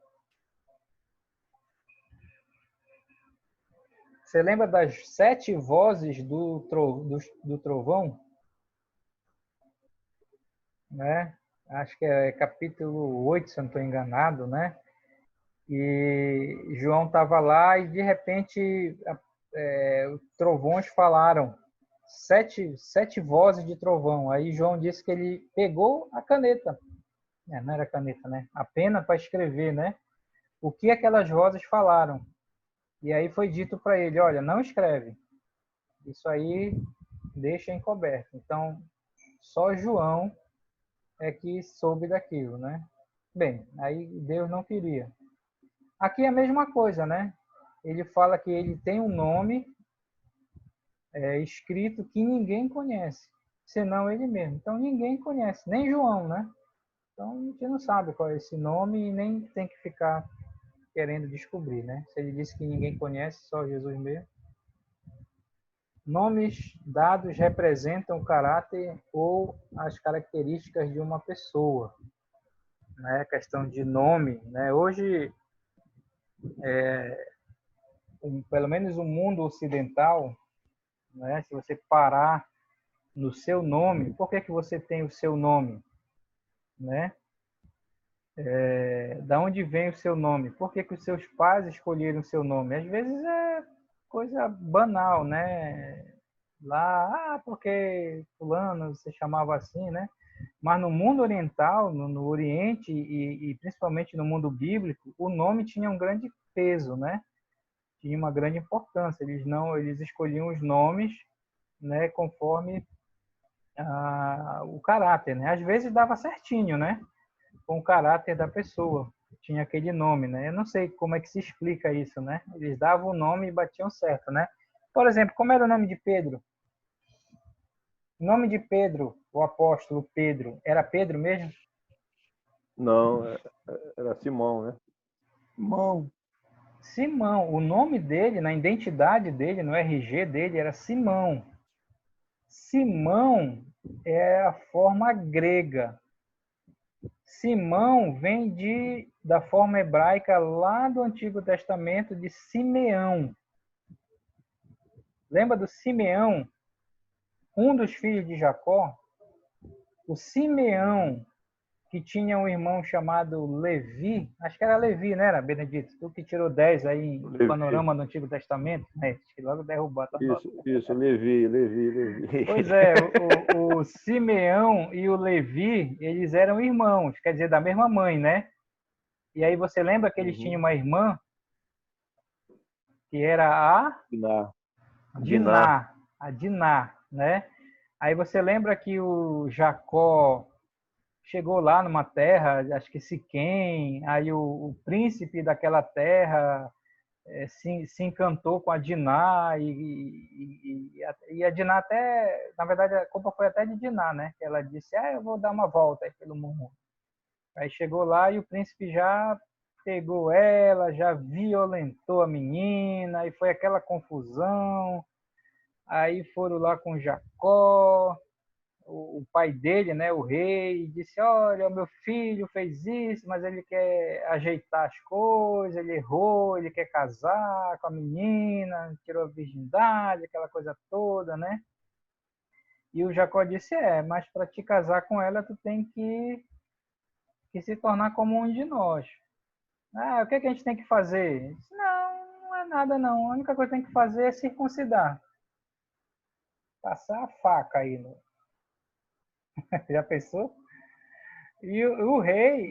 Speaker 1: Você lembra das 7 vozes do trovão? Né? Acho que é capítulo 8, se eu não estou enganado, né? E João estava lá e, de repente, os trovões falaram. 7 vozes de trovão. Aí João disse que ele pegou a caneta. Não era caneta, né? A pena para escrever, né? O que aquelas vozes falaram. E aí foi dito para ele, olha, não escreve. Isso aí deixa encoberto. Então, só João é que soube daquilo, né? Bem, aí Deus não queria. Aqui é a mesma coisa, né? Ele fala que ele tem um nome escrito que ninguém conhece, senão ele mesmo. Então, ninguém conhece, nem João, né? Então, a gente não sabe qual é esse nome e nem tem que ficar querendo descobrir, né? Se ele disse que ninguém conhece, só Jesus mesmo. Nomes dados representam o caráter ou as características de uma pessoa, né? A questão de nome, né? Hoje, pelo menos o mundo ocidental, né? Se você parar no seu nome, por que que você tem o seu nome, né? Da onde vem o seu nome? Por que que os seus pais escolheram o seu nome? Às vezes é coisa banal, né? Lá, porque fulano se chamava assim, né? Mas no mundo oriental, no Oriente e principalmente no mundo bíblico, o nome tinha um grande peso, né? Tinha uma grande importância. Eles escolhiam os nomes, né? Conforme o caráter, né? Às vezes dava certinho, né? Com o caráter da pessoa. Tinha aquele nome, né? Eu não sei como é que se explica isso, né? Eles davam o nome e batiam certo, né? Por exemplo, como era o nome de Pedro? O nome de Pedro, o apóstolo Pedro, era Pedro mesmo?
Speaker 2: Não, era Simão, né?
Speaker 3: Simão.
Speaker 1: Simão. O nome dele, na identidade dele, no RG dele, era Simão. Simão é a forma grega. Simão vem da forma hebraica lá do Antigo Testamento de Simeão. Lembra do Simeão? Um dos filhos de Jacó? O Simeão, que tinha um irmão chamado Levi, acho que era Levi, não era, Benedito? Tu que tirou 10 aí no
Speaker 2: Levi.
Speaker 1: panorama do Antigo Testamento, né? Acho que logo derrubou.
Speaker 2: Isso, Levi.
Speaker 1: Pois é, o Simeão e o Levi, eles eram irmãos, quer dizer, da mesma mãe, né? E aí você lembra que eles tinham uma irmã, que era a
Speaker 2: Diná.
Speaker 1: a Diná, né? Aí você lembra que o Jacó chegou lá numa terra, acho que Siquém, aí o príncipe daquela terra se encantou com a Diná e a Diná até, na verdade, a culpa foi até de Diná, né? Ela disse, eu vou dar uma volta aí pelo mundo. Aí chegou lá e o príncipe já pegou ela, já violentou a menina e foi aquela confusão. Aí foram lá com Jacó, o pai dele, né, o rei, disse, olha, o meu filho fez isso, mas ele quer ajeitar as coisas, ele errou, ele quer casar com a menina, tirou a virgindade, aquela coisa toda, né? E o Jacó disse, mas para te casar com ela, tu tem que se tornar como um de nós. O que a gente tem que fazer? Ele disse, não é nada não, a única coisa que tem que fazer é circuncidar. Passar a faca aí. Já pensou? E o rei,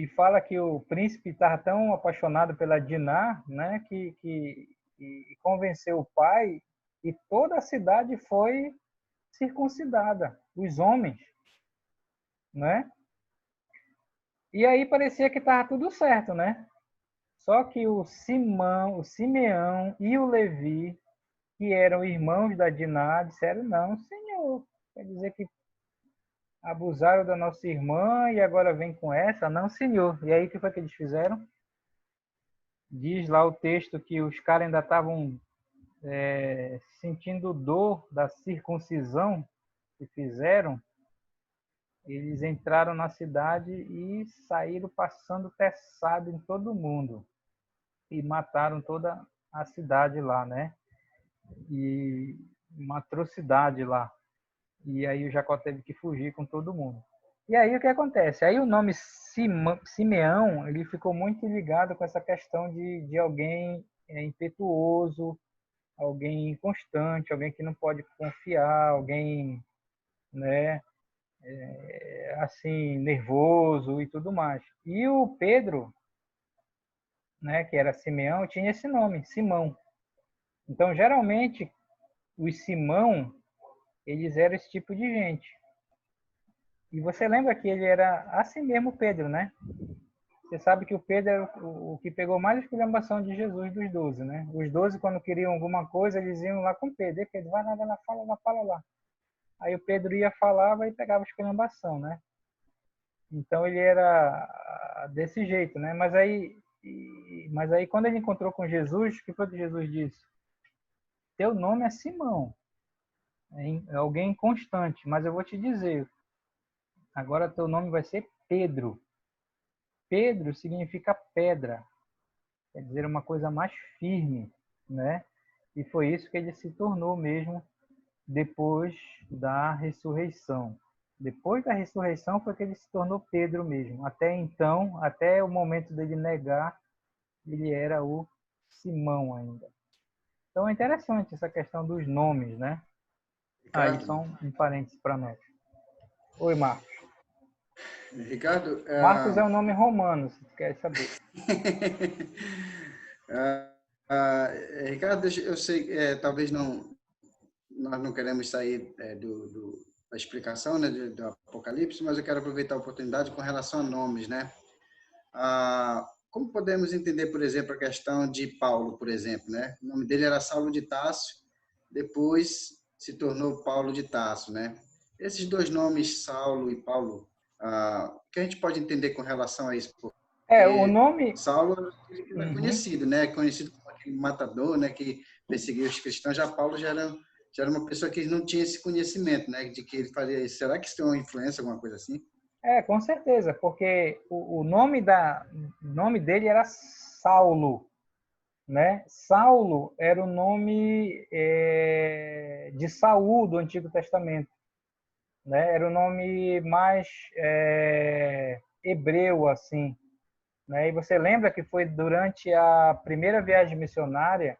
Speaker 1: e fala que o príncipe estava tão apaixonado pela Diná, né, que convenceu o pai, e toda a cidade foi circuncidada, os homens, né? E aí parecia que estava tudo certo, né? Só que o Simeão e o Levi, que eram irmãos da Diná, disseram, não, senhor, quer dizer que abusaram da nossa irmã e agora vem com essa? Não, senhor. E aí o que foi que eles fizeram? Diz lá o texto que os caras ainda estavam sentindo dor da circuncisão que fizeram, eles entraram na cidade e saíram passando teçado em todo mundo. E mataram toda a cidade lá, né? E uma atrocidade lá. E aí o Jacó teve que fugir com todo mundo. E aí o que acontece? Aí o nome Simeão, ele ficou muito ligado com essa questão de alguém impetuoso, alguém inconstante, alguém que não pode confiar, alguém, né, assim, nervoso e tudo mais. E o Pedro, né, que era Simeão, tinha esse nome, Simão. Então, geralmente, os Simão, eles eram esse tipo de gente. E você lembra que ele era assim mesmo, Pedro, né? Você sabe que o Pedro era o que pegou mais esculhambação de Jesus dos 12, né? Os 12, quando queriam alguma coisa, eles iam lá com Pedro. E Pedro, vai lá, fala lá. Aí o Pedro ia, falava e pegava esculhambação, né? Então ele era desse jeito, né? Mas aí quando ele encontrou com Jesus, o que foi que Jesus disse? Teu nome é Simão, é alguém constante, mas eu vou te dizer, agora teu nome vai ser Pedro. Pedro significa pedra, quer dizer uma coisa mais firme, né? E foi isso que ele se tornou mesmo depois da ressurreição. Depois da ressurreição foi que ele se tornou Pedro mesmo. Até então, até o momento dele negar, ele era o Simão ainda. Então é interessante essa questão dos nomes, né? Aí só um parênteses para nós. Oi, Marcos.
Speaker 4: Ricardo,
Speaker 1: Marcos é um nome romano, se tu quer saber.
Speaker 4: Ricardo, eu sei, talvez nós não queremos sair da explicação, né, do Apocalipse, mas eu quero aproveitar a oportunidade com relação a nomes, né? Como podemos entender, por exemplo, a questão de Paulo, por exemplo, né? O nome dele era Saulo de Tarso, depois se tornou Paulo de Tarso, né? Esses dois nomes, Saulo e Paulo, o que a gente pode entender com relação a isso?
Speaker 1: O nome...
Speaker 4: Saulo era conhecido, né? Conhecido como aquele matador, né? Que perseguia os cristãos. Já Paulo já era uma pessoa que não tinha esse conhecimento, né? De que ele fazia isso. Será que isso tem uma influência, alguma coisa assim?
Speaker 1: Com certeza, porque o nome dele era Saulo, né? Saulo era o nome de Saul do Antigo Testamento, né? Era o nome mais hebreu, assim, né? E você lembra que foi durante a primeira viagem missionária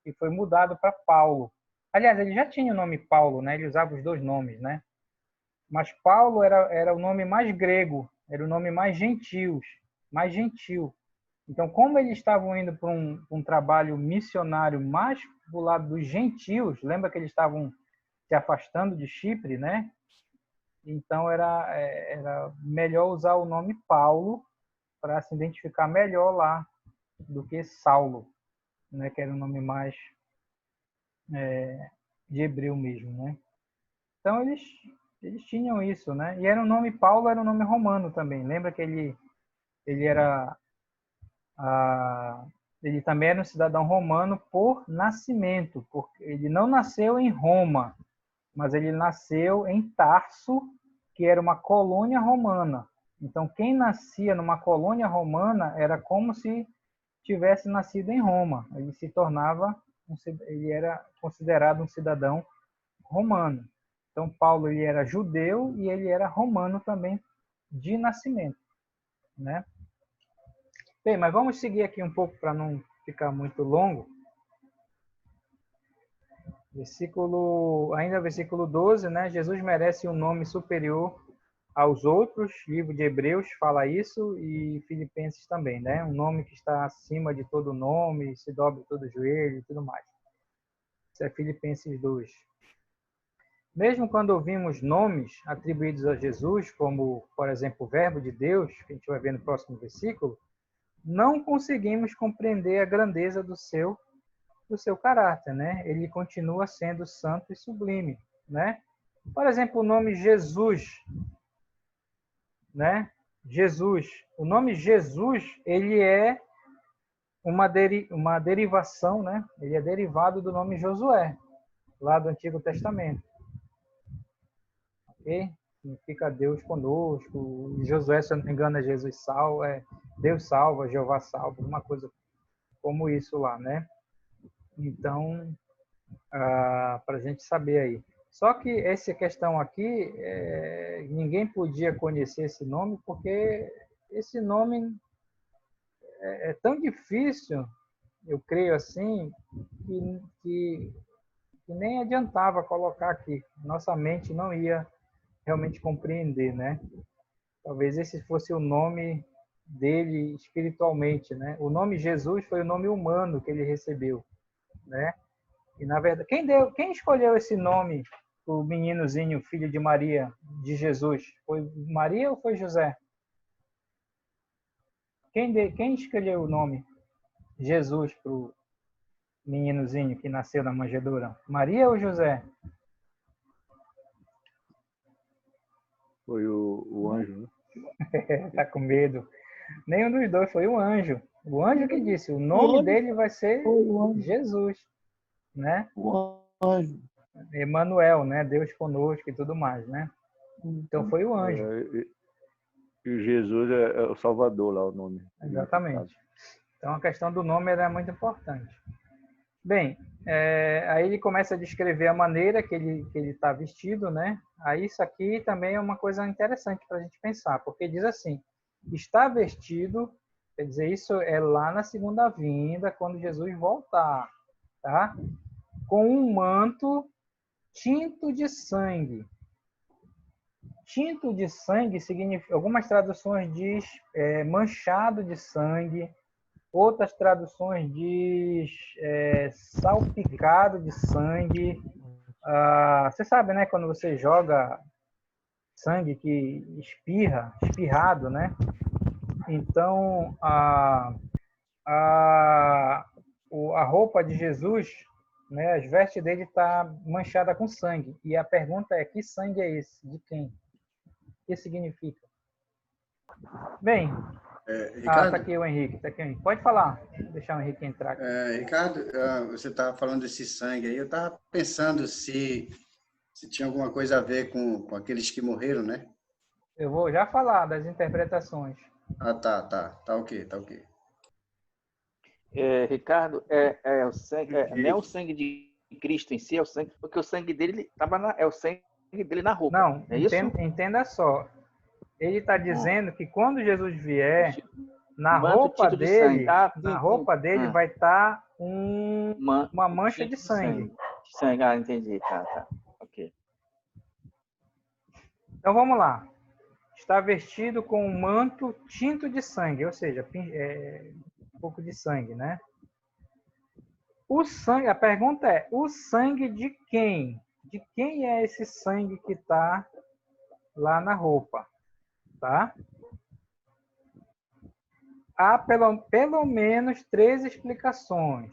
Speaker 1: que foi mudado para Paulo. Aliás, ele já tinha o nome Paulo, né? Ele usava os dois nomes, né? Mas Paulo era o nome mais grego, era o nome mais gentil. Então, como eles estavam indo para um trabalho missionário mais do lado dos gentios, lembra que eles estavam se afastando de Chipre, né? Então, era melhor usar o nome Paulo para se identificar melhor lá do que Saulo, né? Que era o nome mais de hebreu mesmo, né? Então, eles tinham isso, né? E era um nome, Paulo era um nome romano também. Lembra que ele era... ele também era um cidadão romano por nascimento, porque ele não nasceu em Roma, mas ele nasceu em Tarso, que era uma colônia romana. Então, quem nascia numa colônia romana era como se tivesse nascido em Roma. Ele era considerado um cidadão romano. Então, Paulo ele era judeu e ele era romano também de nascimento, né? Bem, mas vamos seguir aqui um pouco para não ficar muito longo. Versículo 12, né? Jesus merece um nome superior aos outros. Livro de Hebreus fala isso e Filipenses também, né? Um nome que está acima de todo nome, se dobre todo joelho e tudo mais. Isso é Filipenses 2. Mesmo quando ouvimos nomes atribuídos a Jesus, como, por exemplo, o Verbo de Deus, que a gente vai ver no próximo versículo, não conseguimos compreender a grandeza do seu caráter, né? Ele continua sendo santo e sublime, né? Por exemplo, o nome Jesus, né? Jesus. O nome Jesus, ele é uma derivação, né? Ele é derivado do nome Josué, lá do Antigo Testamento. ok? Significa Deus conosco. Josué, se eu não me engano, é Jesus salva, Deus salva, Jeová salva, uma coisa como isso lá, né? Então, para a gente saber aí. Só que essa questão aqui, ninguém podia conhecer esse nome, porque esse nome é tão difícil, eu creio assim, que nem adiantava colocar aqui. Nossa mente não ia realmente compreender, né? Talvez esse fosse o nome dele espiritualmente, né? O nome Jesus foi o nome humano que ele recebeu, né? E na verdade, quem escolheu esse nome, o meninozinho, filho de Maria, de Jesus? Foi Maria ou foi José? Quem escolheu o nome Jesus para o meninozinho que nasceu na manjedoura? Maria ou José?
Speaker 2: Foi o anjo, né?
Speaker 1: Tá com medo? Nenhum dos dois, foi o anjo. O anjo que disse, o
Speaker 3: O
Speaker 1: nome
Speaker 3: anjo
Speaker 1: dele vai ser
Speaker 3: foi o anjo.
Speaker 1: Jesus, né?
Speaker 3: O anjo.
Speaker 1: Emanuel, né? Deus conosco e tudo mais, né? Então foi o anjo,
Speaker 2: E Jesus é o Salvador lá, o nome.
Speaker 1: exatamente. Então a questão do nome era muito importante. Bem, aí ele começa a descrever a maneira que ele está vestido, né? Aí isso aqui também é uma coisa interessante para a gente pensar, porque diz assim, está vestido, quer dizer, isso é lá na segunda vinda, quando Jesus voltar, tá? Com um manto tinto de sangue. Tinto de sangue significa, algumas traduções diz manchado de sangue, outras traduções diz salpicado de sangue. Você sabe, né, quando você joga sangue que espirrado, né? Então, a roupa de Jesus, né, as vestes dele está manchada com sangue. E a pergunta é, que sangue é esse? De quem? O que significa? Bem, tá
Speaker 4: Ricardo,
Speaker 1: aqui o Henrique, tá aqui o Henrique. Pode falar, deixar o Henrique entrar aqui.
Speaker 4: Ricardo, você estava falando desse sangue aí, eu estava pensando se tinha alguma coisa a ver com aqueles que morreram, né?
Speaker 1: Eu vou já falar das interpretações.
Speaker 4: Ah, tá ok.
Speaker 5: Ricardo, o sangue, não é o sangue de Cristo em si, é o sangue, porque o sangue dele é o sangue dele na roupa.
Speaker 1: Não,
Speaker 5: É isso?
Speaker 1: entenda só. Ele está dizendo que quando Jesus vier, na
Speaker 5: Manto
Speaker 1: roupa
Speaker 5: tinto de sangue.
Speaker 1: dele,
Speaker 5: Sim.
Speaker 1: vai estar uma mancha
Speaker 5: Tinto
Speaker 1: de sangue.
Speaker 5: De sangue, entendi. Tá. Ok.
Speaker 1: Então vamos lá. Está vestido com um manto tinto de sangue, ou seja, um pouco de sangue, né? O sangue, a pergunta é, o sangue de quem? De quem é esse sangue que está lá na roupa? Tá? Há pelo menos 3 explicações.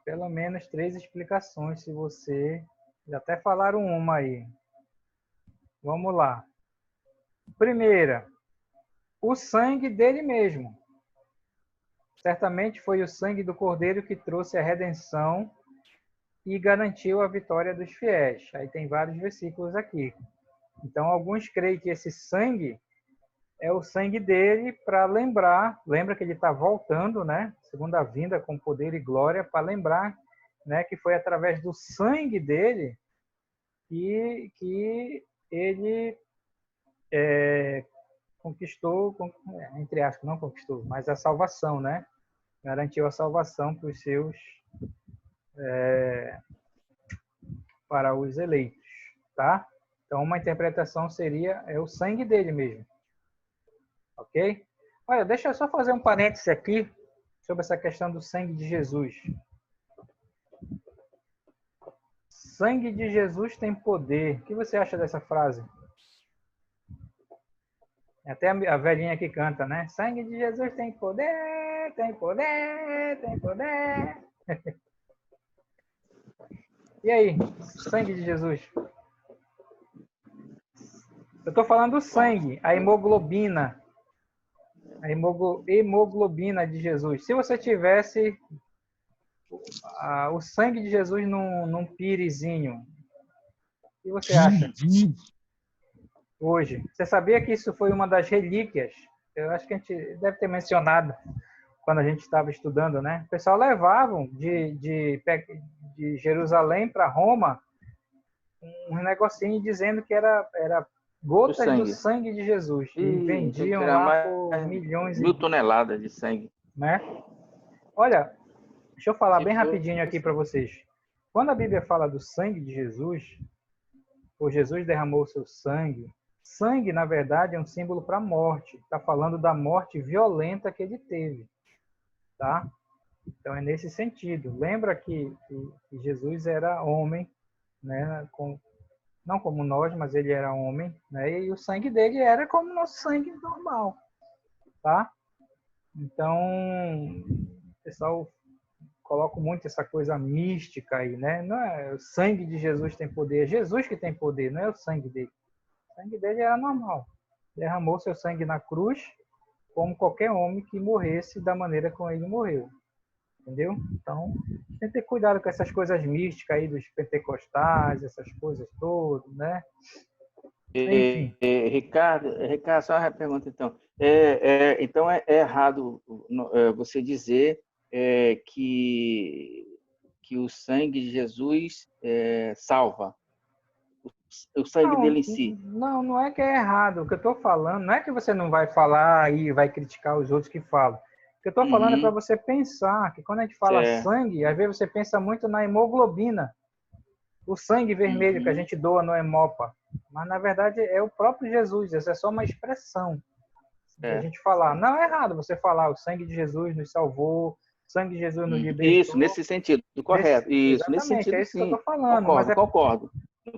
Speaker 1: Pelo menos 3 explicações, se você... Já até falaram uma aí. Vamos lá. Primeira, o sangue dele mesmo. Certamente foi o sangue do Cordeiro que trouxe a redenção e garantiu a vitória dos fiéis. Aí tem vários versículos aqui. Então, alguns creem que esse sangue é o sangue dele para lembra que ele está voltando, né? Segunda vinda com poder e glória, para lembrar, né, que foi através do sangue dele que ele conquistou, entre aspas, não conquistou, mas a salvação, né? Garantiu a salvação para os seus, para os eleitos, tá? Então, uma interpretação seria o sangue dele mesmo. Ok? Olha, deixa eu só fazer um parêntese aqui sobre essa questão do sangue de Jesus. Sangue de Jesus tem poder. O que você acha dessa frase? Até a velhinha que canta, né? Sangue de Jesus tem poder, tem poder, tem poder. E aí, sangue de Jesus? Eu estou falando do sangue, a hemoglobina. A hemoglobina de Jesus. Se você tivesse o sangue de Jesus num pirizinho, o que você acha? hoje. Você sabia que isso foi uma das relíquias? Eu acho que a gente deve ter mencionado quando a gente estava estudando, né? O pessoal levavam de Jerusalém para Roma um negocinho dizendo que era gotas do sangue de Jesus. E vendiam lá por milhões
Speaker 5: 1.000 toneladas de sangue.
Speaker 1: Né? Olha, deixa eu falar bem rapidinho aqui para vocês. Quando a Bíblia fala do sangue de Jesus, ou Jesus derramou o seu sangue, sangue, na verdade, é um símbolo para a morte. Está falando da morte violenta que ele teve. Tá? Então, é nesse sentido. Lembra que Jesus era homem, né? Não como nós, mas ele era homem, né? E o sangue dele era como o nosso sangue normal. Tá? Então, o pessoal coloca muito essa coisa mística aí, né? Não é o sangue de Jesus tem poder, é Jesus que tem poder, não é o sangue dele. O sangue dele era normal. Derramou seu sangue na cruz, como qualquer homem que morresse da maneira como ele morreu. Entendeu? Então, tem que ter cuidado com essas coisas místicas aí dos pentecostais, essas coisas todas, né? Enfim.
Speaker 5: Ricardo, só uma pergunta, então. Então, é errado você dizer que o sangue de Jesus salva. O sangue dele em si.
Speaker 1: Não é que é errado. O que eu estou falando não é que você não vai falar e vai criticar os outros que falam. O que eu estou falando é para você pensar que quando a gente fala sangue, às vezes você pensa muito na hemoglobina, o sangue vermelho que a gente doa no Hemopa. Mas, na verdade, é o próprio Jesus. Essa é só uma expressão. A gente falar. Não é errado você falar o sangue de Jesus nos salvou, o sangue de Jesus nos libertou.
Speaker 5: Isso, nesse sentido, correto. Isso, nesse sentido,
Speaker 1: é isso
Speaker 5: sim.
Speaker 1: Que eu estou falando.
Speaker 5: Concordo.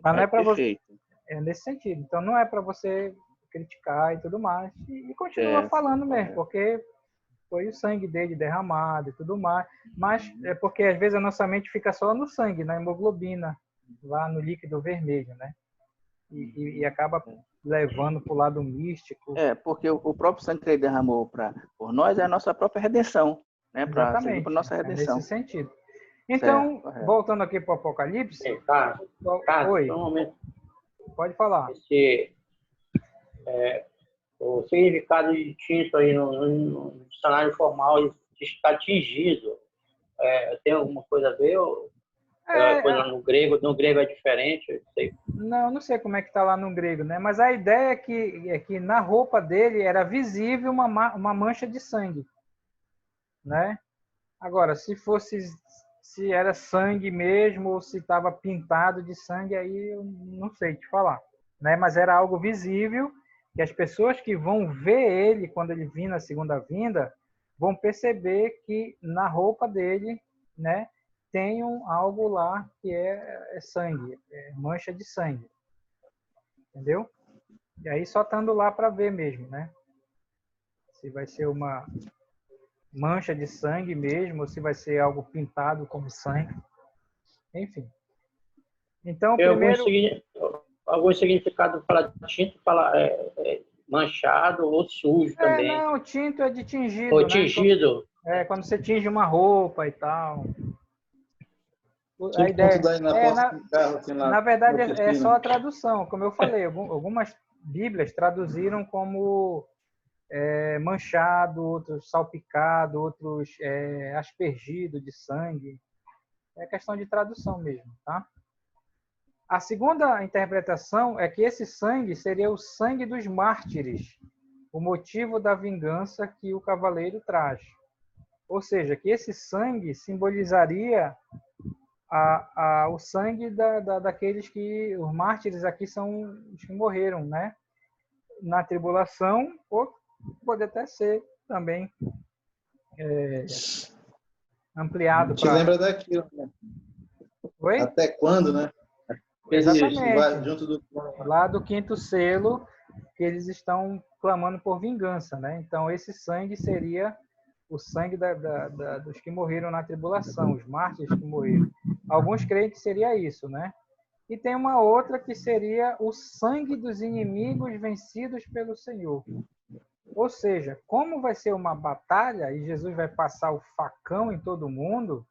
Speaker 1: Mas não é para você. É nesse sentido. Então, não é para você criticar e tudo mais. E continua falando mesmo, porque foi o sangue dele derramado e tudo mais. Mas é porque, às vezes, a nossa mente fica só no sangue, na hemoglobina, lá no líquido vermelho, né? E acaba levando para o lado místico.
Speaker 5: Porque o próprio sangue que ele derramou por nós é a nossa própria redenção, né? Para servir para nossa redenção.
Speaker 1: Nesse sentido. Então, voltando aqui para o Apocalipse. Oi.
Speaker 6: Um momento.
Speaker 1: Pode falar.
Speaker 6: O significado de tinto aí no dicionário formal está tingido. Tem alguma coisa a ver? Coisa no grego é diferente?
Speaker 1: Não sei como é que está lá no grego, né? Mas a ideia é que na roupa dele era visível uma mancha de sangue, né? Agora, se era sangue mesmo ou se estava pintado de sangue, aí eu não sei te falar, né? Mas era algo visível que as pessoas que vão ver ele quando ele vir na segunda vinda vão perceber que na roupa dele, né? Tem algo lá que é sangue, mancha de sangue. Entendeu? E aí só estando lá para ver mesmo, né? Se vai ser uma mancha de sangue mesmo, ou se vai ser algo pintado como sangue. Enfim. Então, primeiro...
Speaker 6: Algum significado para tinto, para manchado ou sujo também.
Speaker 1: Não, tinto é de tingido.
Speaker 6: Ou tingido.
Speaker 1: Né? Quando você tinge uma roupa e tal.
Speaker 7: A ideia
Speaker 1: na verdade, é só a tradução. Como eu falei, algumas Bíblias traduziram como manchado, outros salpicado, outros aspergido de sangue. É questão de tradução mesmo, tá? A segunda interpretação é que esse sangue seria o sangue dos mártires, o motivo da vingança que o cavaleiro traz. Ou seja, que esse sangue simbolizaria o sangue daqueles que... Os mártires aqui são os que morreram, né? Na tribulação, ou pode até ser também ampliado.
Speaker 7: A gente lembra daquilo, né?
Speaker 1: Oi?
Speaker 7: Até quando, né?
Speaker 1: Exatamente.
Speaker 7: Junto
Speaker 1: lá do quinto selo, que eles estão clamando por vingança, né? Então, esse sangue seria o sangue dos que morreram na tribulação, os mártires que morreram. Alguns creem que seria isso, né? E tem uma outra que seria o sangue dos inimigos vencidos pelo Senhor. Ou seja, como vai ser uma batalha e Jesus vai passar o facão em todo mundo,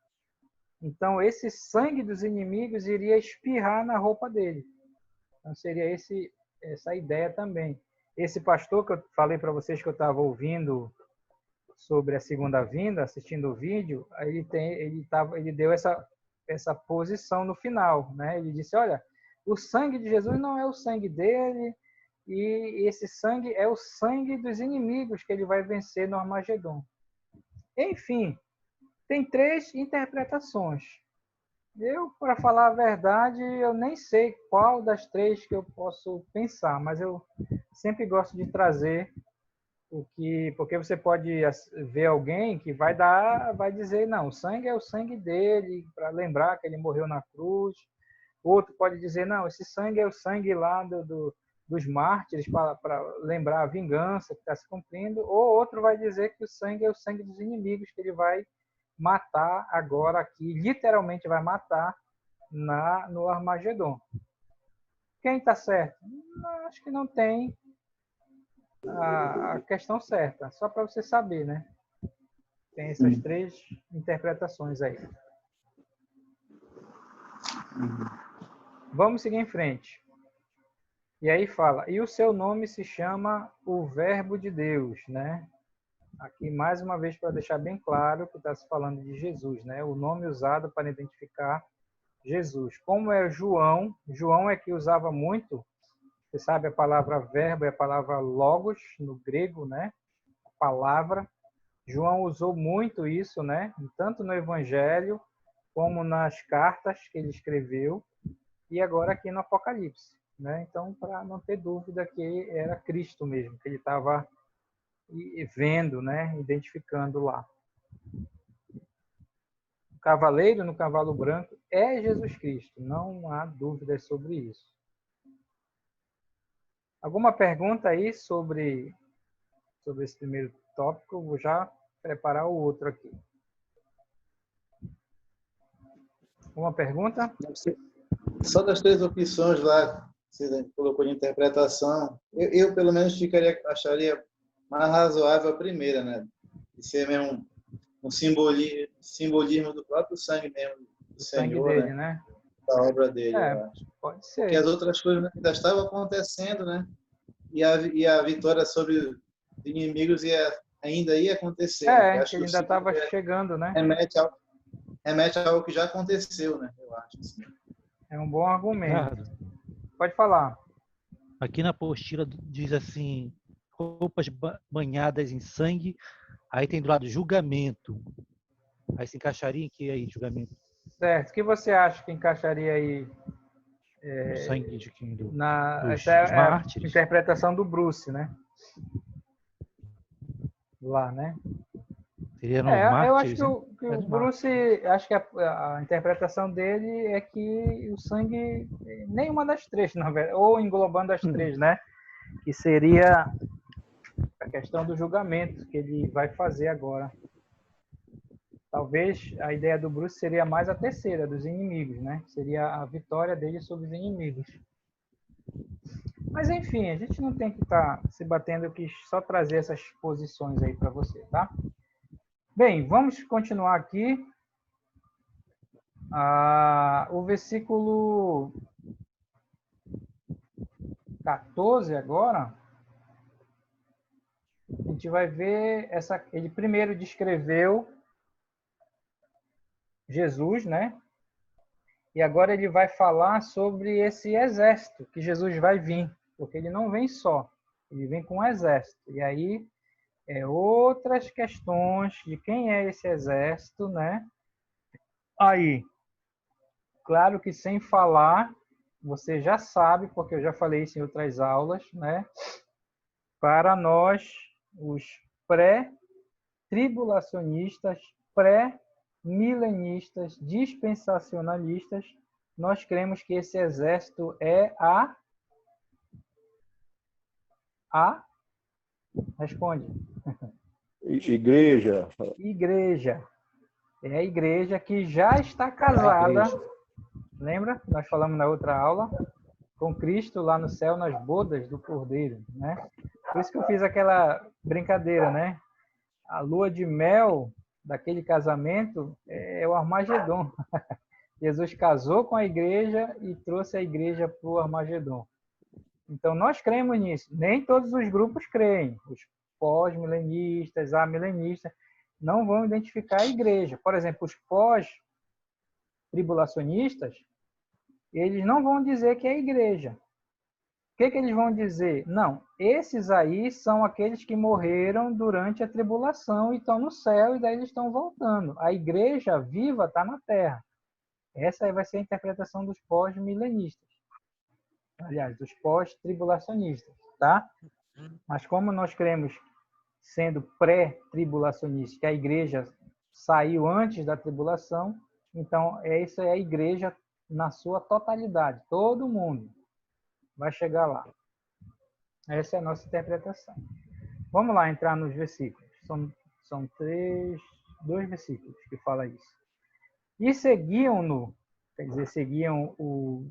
Speaker 1: então esse sangue dos inimigos iria espirrar na roupa dele. Então seria esse essa ideia também. Esse pastor que eu falei para vocês que eu estava ouvindo sobre a segunda vinda, assistindo o vídeo, aí ele deu essa posição no final, né? Ele disse, olha, o sangue de Jesus não é o sangue dele, e esse sangue é o sangue dos inimigos que ele vai vencer no Armagedon. Enfim, tem 3 interpretações. Eu, para falar a verdade, eu nem sei qual das 3 que eu posso pensar, mas eu sempre gosto de trazer porque você pode ver alguém que vai dizer, não, o sangue é o sangue dele, para lembrar que ele morreu na cruz. Outro pode dizer, não, esse sangue é o sangue lá dos mártires, para lembrar a vingança que está se cumprindo. Ou outro vai dizer que o sangue é o sangue dos inimigos, que ele vai matar agora aqui, literalmente vai matar no Armagedon. Quem está certo? Acho que não tem a questão certa, só para você saber, né? Tem essas 3 interpretações aí. Vamos seguir em frente. E aí fala, e o seu nome se chama o Verbo de Deus, né? Aqui, mais uma vez, para deixar bem claro que está se falando de Jesus, né? O nome usado para identificar Jesus. Como é João é que usava muito, você sabe a palavra verbo é a palavra logos, no grego, né? A palavra. João usou muito isso, né? Tanto no Evangelho, como nas cartas que ele escreveu, e agora aqui no Apocalipse, né? Então, para não ter dúvida que era Cristo mesmo, que ele estava vendo, né? Identificando lá. O cavaleiro no cavalo branco é Jesus Cristo, não há dúvidas sobre isso. Alguma pergunta aí sobre esse primeiro tópico? Vou já preparar o outro aqui. Uma pergunta?
Speaker 7: Só das 3 opções lá que você colocou de interpretação, eu pelo menos acharia mais razoável a primeira, né? De ser mesmo um simbolismo do próprio sangue mesmo do Senhor,
Speaker 1: dele, né?
Speaker 7: Da obra dele, eu acho.
Speaker 1: Pode ser.
Speaker 7: Porque as outras coisas ainda estavam acontecendo, né? E a vitória sobre os inimigos ainda ia acontecer.
Speaker 1: Né? Que ele ainda estava chegando, né?
Speaker 7: Remete a algo que já aconteceu, né? Eu acho. Assim.
Speaker 1: É um bom argumento. Pode falar.
Speaker 8: Aqui na apostila diz assim, roupas banhadas em sangue, aí tem do lado julgamento. Aí se encaixaria em que aí, julgamento?
Speaker 1: Certo. O que você acha que encaixaria aí?
Speaker 8: O sangue de quem?
Speaker 1: Essa é a interpretação do Bruce, né? Lá, né?
Speaker 8: Seria nos mártires,
Speaker 1: eu acho que o Bruce, acho que a interpretação dele é que o sangue, nenhuma das 3, na verdade, ou englobando as 3, né? Que seria a questão do julgamento que ele vai fazer agora. Talvez a ideia do Bruce seria mais a terceira, dos inimigos, né? Seria a vitória dele sobre os inimigos. Mas, enfim, a gente não tem que estar se batendo, eu quis só trazer essas posições aí para você, tá? Bem, vamos continuar aqui. O versículo 14 agora, a gente vai ver ele primeiro descreveu Jesus, né? E agora ele vai falar sobre esse exército que Jesus vai vir, porque ele não vem só, ele vem com um exército. E aí outras questões de quem é esse exército, né? Aí, claro que sem falar, você já sabe, porque eu já falei isso em outras aulas, né? Para nós, os pré-tribulacionistas, pré-milenistas, dispensacionalistas, nós cremos que esse exército é responde.
Speaker 2: Igreja.
Speaker 1: Igreja. É a igreja que já está casada. Lembra? Nós falamos na outra aula. Com Cristo lá no céu, nas bodas do Cordeiro, né? Por isso que eu fiz aquela brincadeira, né? A lua de mel daquele casamento é o Armagedon. Jesus casou com a igreja e trouxe a igreja para o Armagedon. Então, nós cremos nisso. Nem todos os grupos creem. Os pós-milenistas, amilenistas, não vão identificar a igreja. Por exemplo, os pós-tribulacionistas, eles não vão dizer que é a igreja. O que eles vão dizer? Não, esses aí são aqueles que morreram durante a tribulação e estão no céu e daí eles estão voltando. A igreja viva está na terra. Essa aí vai ser a interpretação dos pós-milenistas. Aliás, dos pós-tribulacionistas, tá? Mas como nós cremos, sendo pré-tribulacionistas, que a igreja saiu antes da tribulação, então essa é a igreja na sua totalidade. Todo mundo vai chegar lá. Essa é a nossa interpretação. Vamos lá entrar nos versículos. São dois versículos que falam isso. E seguiam-no, quer dizer, seguiam o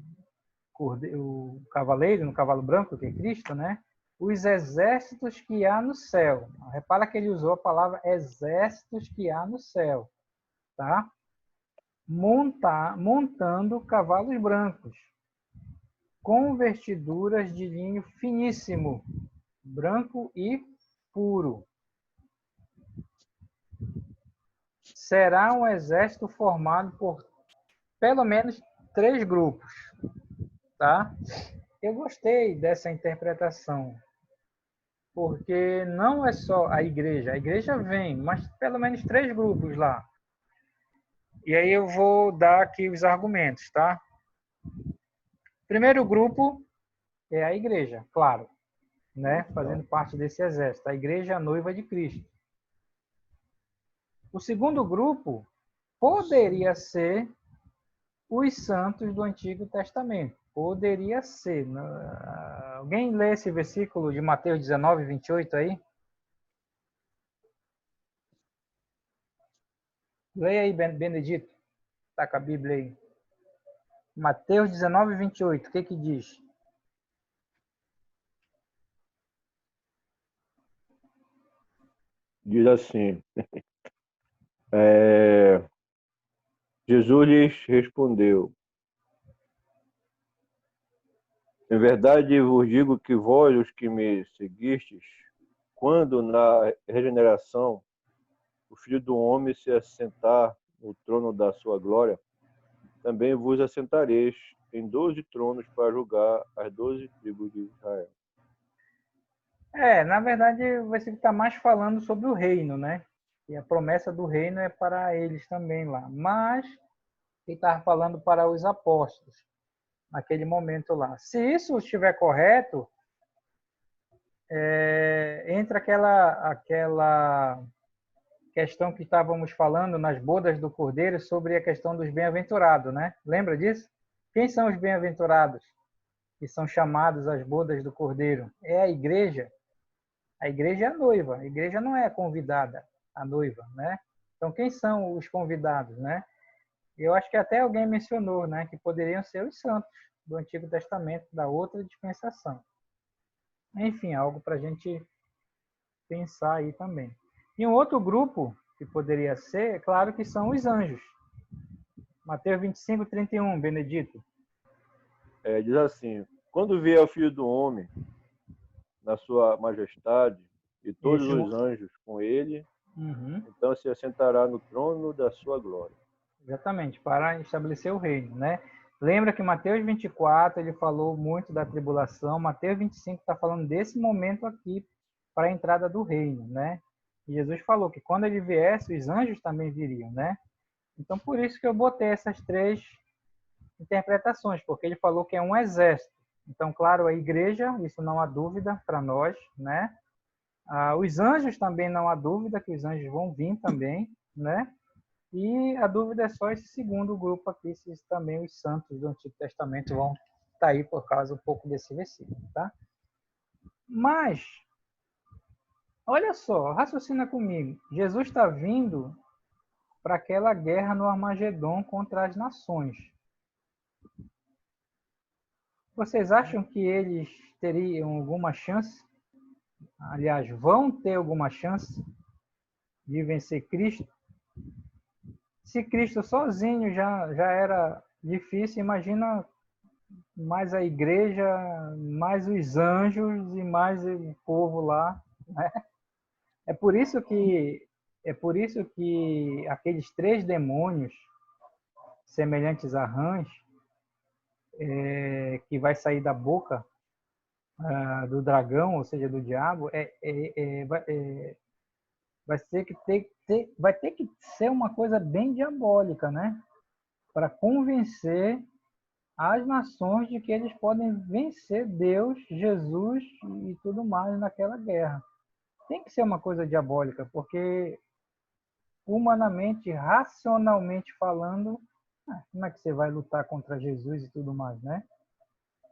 Speaker 1: cavaleiro, no cavalo branco, que é Cristo, né? Os exércitos que há no céu. Repara que ele usou a palavra exércitos que há no céu. Tá? Montando cavalos brancos, com vestiduras de linho finíssimo, branco e puro. Será um exército formado por pelo menos 3 grupos. Tá? Eu gostei dessa interpretação, porque não é só a igreja vem, mas pelo menos 3 grupos lá. E aí eu vou dar aqui os argumentos, tá? Primeiro grupo é a igreja, claro, né? Fazendo parte desse exército. A igreja é a noiva de Cristo. O segundo grupo poderia ser os santos do Antigo Testamento. Poderia ser. Alguém lê esse versículo de Mateus 19, 28 aí? Leia aí, Benedito. Está com a Bíblia aí. Mateus 19, 28. O que diz?
Speaker 2: Diz assim. Jesus lhes respondeu: em verdade vos digo que vós, os que me seguistes, quando na regeneração o Filho do Homem se assentar no trono da sua glória, também vos assentareis em 12 tronos para julgar as 12 tribos de Israel.
Speaker 1: Na verdade, o versículo está mais falando sobre o reino, né? E a promessa do reino é para eles também lá. Mas ele estava falando para os apóstolos naquele momento lá. Se isso estiver correto, entra aquela questão que estávamos falando nas bodas do Cordeiro sobre a questão dos bem-aventurados, né? Lembra disso? Quem são os bem-aventurados que são chamados às bodas do Cordeiro? É a igreja. A igreja é a noiva. A igreja não é a convidada, a noiva, né? Então, quem são os convidados, né? Eu acho que até alguém mencionou, né, que poderiam ser os santos do Antigo Testamento, da outra dispensação. Enfim, algo para a gente pensar aí também. E um outro grupo que poderia ser, é claro que são os anjos. Mateus 25, 31, Benedito.
Speaker 2: Diz assim: quando vier o Filho do Homem na sua majestade e todos os anjos com ele, então se assentará no trono da sua glória.
Speaker 1: Exatamente, para estabelecer o reino, né? Lembra que Mateus 24, ele falou muito da tribulação. Mateus 25 está falando desse momento aqui para a entrada do reino, né? E Jesus falou que quando ele viesse, os anjos também viriam, né? Então, por isso que eu botei essas 3 interpretações, porque ele falou que é um exército. Então, claro, a igreja, isso não há dúvida para nós, né? Os anjos também não há dúvida que os anjos vão vir também, né? E a dúvida é só esse segundo grupo aqui, se também os santos do Antigo Testamento vão estar aí por causa um pouco desse versículo, tá? Mas, olha só, raciocina comigo. Jesus está vindo para aquela guerra no Armagedon contra as nações. Vocês acham que eles teriam alguma chance? Aliás, vão ter alguma chance de vencer Cristo? Se Cristo sozinho já era difícil, imagina mais a igreja, mais os anjos e mais o povo lá, né? É por isso que aqueles 3 demônios semelhantes a rãs, que vai sair da boca do dragão, ou seja, do diabo, vai ter que ser uma coisa bem diabólica, né? Para convencer as nações de que eles podem vencer Deus, Jesus e tudo mais naquela guerra. Tem que ser uma coisa diabólica, porque humanamente, racionalmente falando, como é que você vai lutar contra Jesus e tudo mais, né?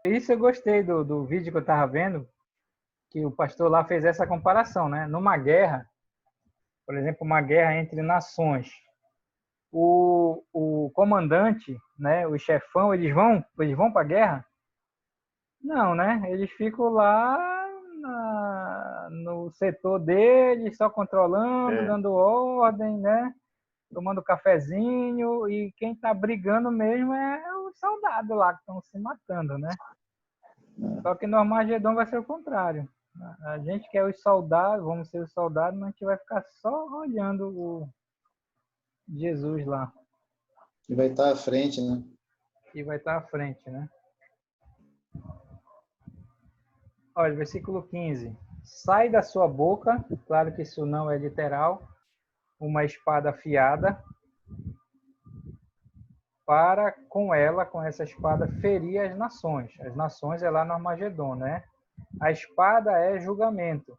Speaker 1: Isso eu gostei do vídeo que eu estava vendo, que o pastor lá fez essa comparação, né? Numa guerra, por exemplo, uma guerra entre nações, o comandante, né, o chefão, eles vão para a guerra? Não, né? Eles ficam lá no setor deles, só controlando, dando ordem, né? Tomando cafezinho, e quem está brigando mesmo é os soldados lá que estão se matando, né? Só que no Armagedon vai ser o contrário. A gente que é os soldados, vamos ser os soldados, mas a gente vai ficar só olhando o Jesus lá.
Speaker 7: E vai estar à frente, né?
Speaker 1: E vai estar à frente, né? Olha, versículo 15. Sai da sua boca, claro que isso não é literal, uma espada afiada, para com ela, com essa espada, ferir as nações. As nações é lá no Armagedon, né? A espada é julgamento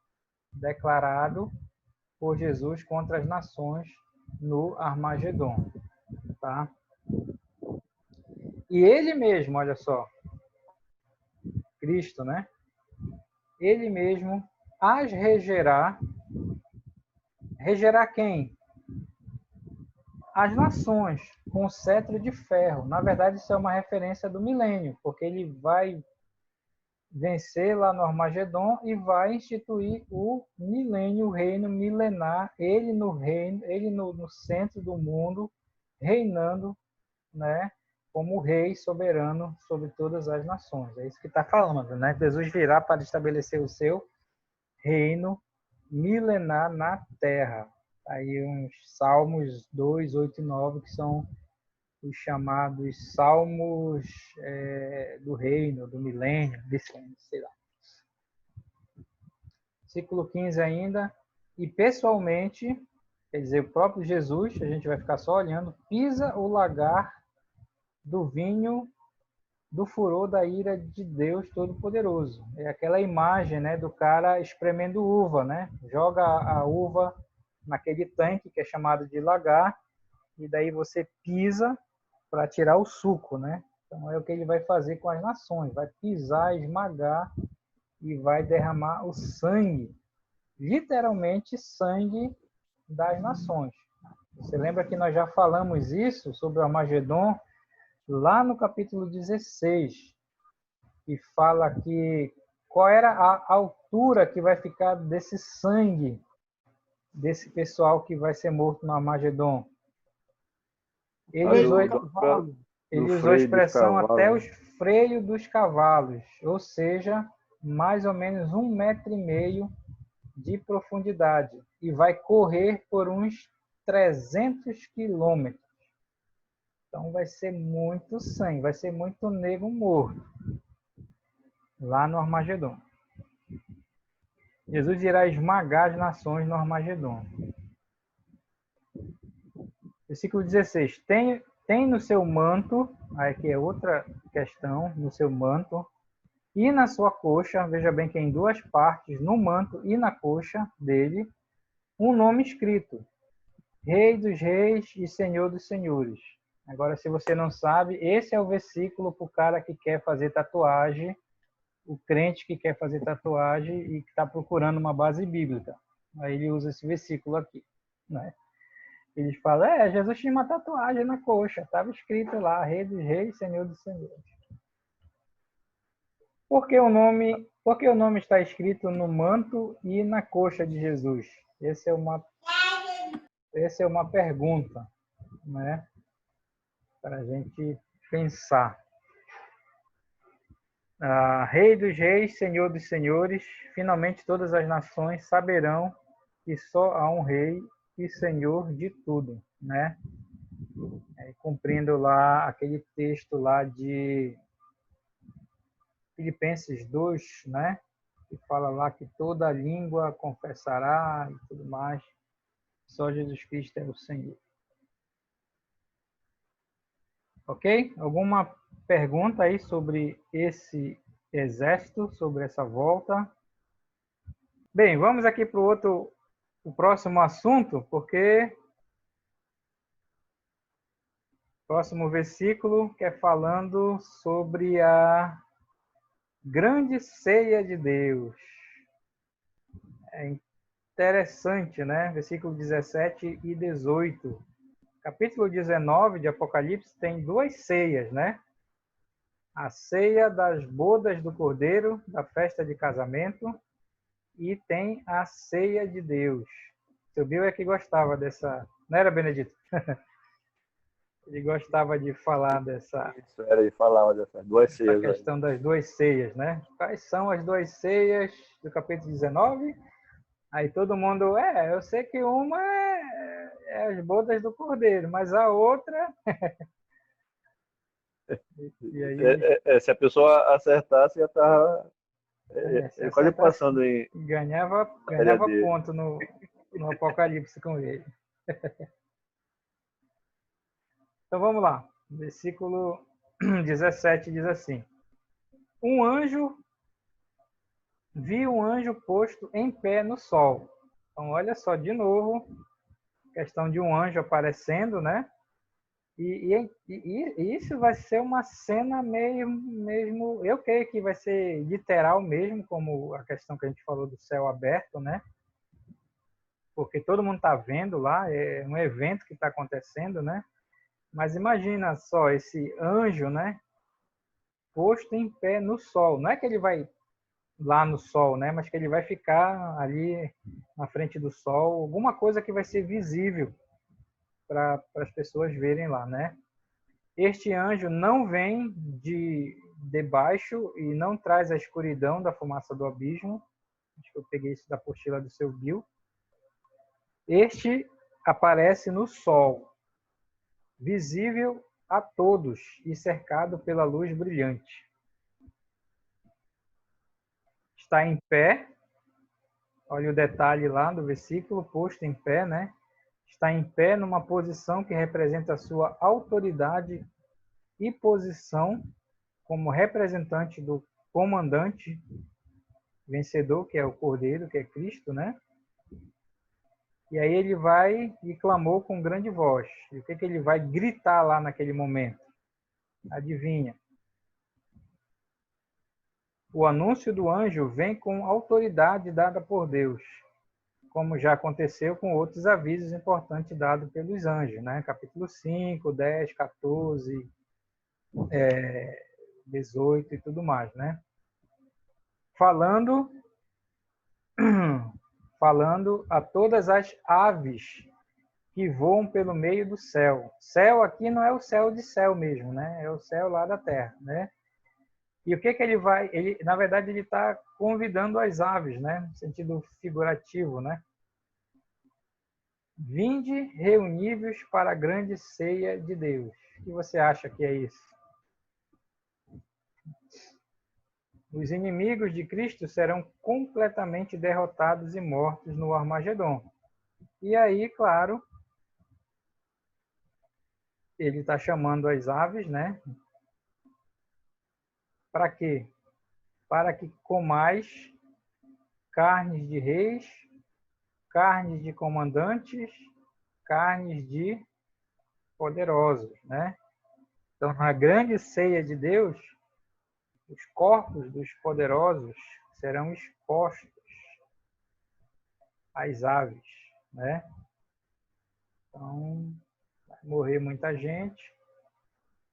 Speaker 1: declarado por Jesus contra as nações no Armagedon, tá? E ele mesmo, olha só, Cristo, né? Ele mesmo as regerá. Regerá quem? As nações, com cetro de ferro. Na verdade, isso é uma referência do milênio, porque ele vai vencer lá no Armagedon e vai instituir o milênio, o reino milenar, ele no reino, ele no centro do mundo, reinando, né, como rei soberano sobre todas as nações. É isso que está falando, né? Jesus virá para estabelecer o seu reino milenar na terra. Aí uns Salmos 2, 8 e 9, que são os chamados Salmos do reino, do milênio, sei lá. Versículo 15 ainda. E pessoalmente, quer dizer, o próprio Jesus, a gente vai ficar só olhando, pisa o lagar do vinho do furor da ira de Deus Todo-Poderoso. É aquela imagem, né, do cara espremendo uva, né? Joga a uva naquele tanque que é chamado de lagar, e daí você pisa para tirar o suco, né? Então é o que ele vai fazer com as nações, vai pisar, esmagar e vai derramar o sangue, literalmente sangue das nações. Você lembra que nós já falamos isso sobre o Armagedon lá no capítulo 16, que fala que qual era a altura que vai ficar desse sangue desse pessoal que vai ser morto no Armagedon. Ele usou a expressão até os freios dos cavalos, ou seja, mais ou menos 1,5 metro de profundidade, e vai correr por uns 300 quilômetros. Então vai ser muito sangue, vai ser muito nego morto lá no Armagedon. Jesus irá esmagar as nações no Armagedon. Versículo 16. Tem no seu manto, aqui é outra questão, no seu manto, e na sua coxa, veja bem que em 2 partes, no manto e na coxa dele, um nome escrito: Rei dos Reis e Senhor dos Senhores. Agora, se você não sabe, esse é o versículo para o cara que quer fazer tatuagem, o crente que quer fazer tatuagem e que está procurando uma base bíblica. Aí ele usa esse versículo aqui, né? Eles falam, Jesus tinha uma tatuagem na coxa, estava escrito lá, Rei dos Reis, Senhor dos Senhores. Por que o nome está escrito no manto e na coxa de Jesus? Essa é uma pergunta, né? Para a gente pensar. Rei dos reis, Senhor dos senhores, finalmente todas as nações saberão que só há um rei e Senhor de tudo, né? Cumprindo lá aquele texto lá de Filipenses 2, né? Que fala lá que toda língua confessará e tudo mais. Só Jesus Cristo é o Senhor. Ok? Alguma pergunta aí sobre esse exército, sobre essa volta? Bem, vamos aqui para o próximo assunto, porque o próximo versículo que é falando sobre a grande ceia de Deus. É interessante, né? Versículo 17 e 18. Capítulo 19 de Apocalipse tem duas ceias, né? A ceia das bodas do Cordeiro, da festa de casamento, e tem a ceia de Deus. Seu Bill é que gostava dessa... Não era, Benedito? Ele gostava de falar dessa...
Speaker 2: Isso, era de falar dessas duas ceias.
Speaker 1: A questão das duas ceias, né? Quais são as duas ceias do capítulo 19? Aí todo mundo, eu sei que uma é as bodas do Cordeiro, mas a outra... E aí,
Speaker 2: se a pessoa acertasse, já estava quase passando em...
Speaker 1: Ganhava ponto no Apocalipse com ele. Então vamos lá. Versículo 17 diz assim: vi um anjo posto em pé no sol. Então olha só, de novo, questão de um anjo aparecendo, né? E isso vai ser uma cena mesmo, eu creio que vai ser literal mesmo, como a questão que a gente falou do céu aberto, né? Porque todo mundo está vendo lá, é um evento que está acontecendo, né? Mas imagina só esse anjo, né? Posto em pé no sol. Não é que ele vai lá no sol, né? Mas que ele vai ficar ali na frente do sol, alguma coisa que vai ser visível para as pessoas verem lá, né? Este anjo não vem de debaixo e não traz a escuridão da fumaça do abismo. Acho que eu peguei isso da apostila do seu Bill. Este aparece no sol, visível a todos e cercado pela luz brilhante. Está em pé. Olha o detalhe lá do versículo, posto em pé, né? Está em pé numa posição que representa a sua autoridade e posição como representante do comandante vencedor, que é o Cordeiro, que é Cristo, né? E aí ele vai e clamou com grande voz. E o que ele vai gritar lá naquele momento? Adivinha? O anúncio do anjo vem com autoridade dada por Deus, como já aconteceu com outros avisos importantes dados pelos anjos, né? Capítulo 5, 10, 14, 18 e tudo mais, né? Falando a todas as aves que voam pelo meio do céu. Céu aqui não é o céu de céu mesmo, né? É o céu lá da terra, né? E o que ele vai... na verdade, ele está convidando as aves, né? No sentido figurativo, né? Vinde, reuni-vos para a grande ceia de Deus. O que você acha que é isso? Os inimigos de Cristo serão completamente derrotados e mortos no Armagedon. E aí, claro, ele está chamando as aves, né? Para quê? Para que comais carnes de reis, carnes de comandantes, carnes de poderosos, né? Então, na grande ceia de Deus, os corpos dos poderosos serão expostos às aves, né? Então, vai morrer muita gente.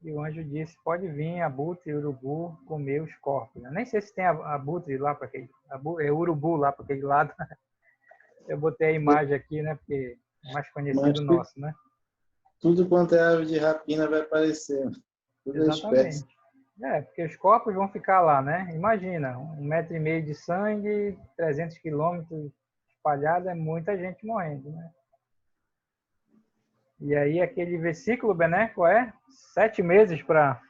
Speaker 1: E o anjo disse, pode vir abutre e urubu comer os corpos. Nem sei se tem abutre lá para aquele... urubu lá para aquele lado. Eu botei a imagem aqui, né? Porque é mais conhecido nosso, né?
Speaker 7: Tudo quanto é ave de rapina vai aparecer. Tudo
Speaker 1: exatamente. Porque os corpos vão ficar lá, né? Imagina, 1,5 metro de sangue, 300 quilômetros espalhado, é muita gente morrendo, né? E aí aquele versículo, Bené, qual é? 7 meses para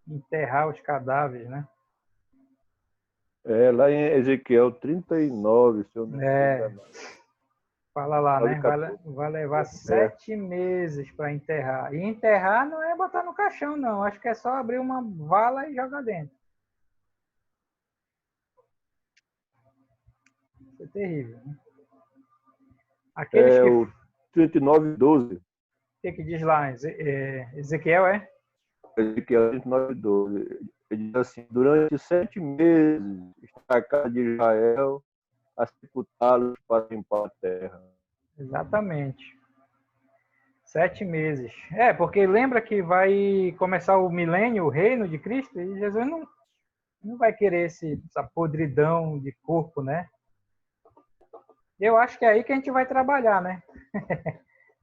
Speaker 1: enterrar os cadáveres, né?
Speaker 2: Lá em Ezequiel 39, se eu não estou enganado.
Speaker 1: Fala lá,
Speaker 2: 9,
Speaker 1: né?
Speaker 2: 14.
Speaker 1: Vai levar 7 meses para enterrar. E enterrar não é botar no caixão, não. Acho que é só abrir uma vala e jogar dentro. Isso é terrível, né? Aqueles que...
Speaker 2: O 39, 12.
Speaker 1: O que diz lá? Ezequiel, é?
Speaker 2: Ezequiel 39, 12. Ele diz assim: durante 7 meses está a casa de Israel a sepultá-los para limpar a terra.
Speaker 1: Exatamente. 7 meses. Porque lembra que vai começar o milênio, o reino de Cristo, e Jesus não vai querer essa podridão de corpo, né? Eu acho que é aí que a gente vai trabalhar, né? A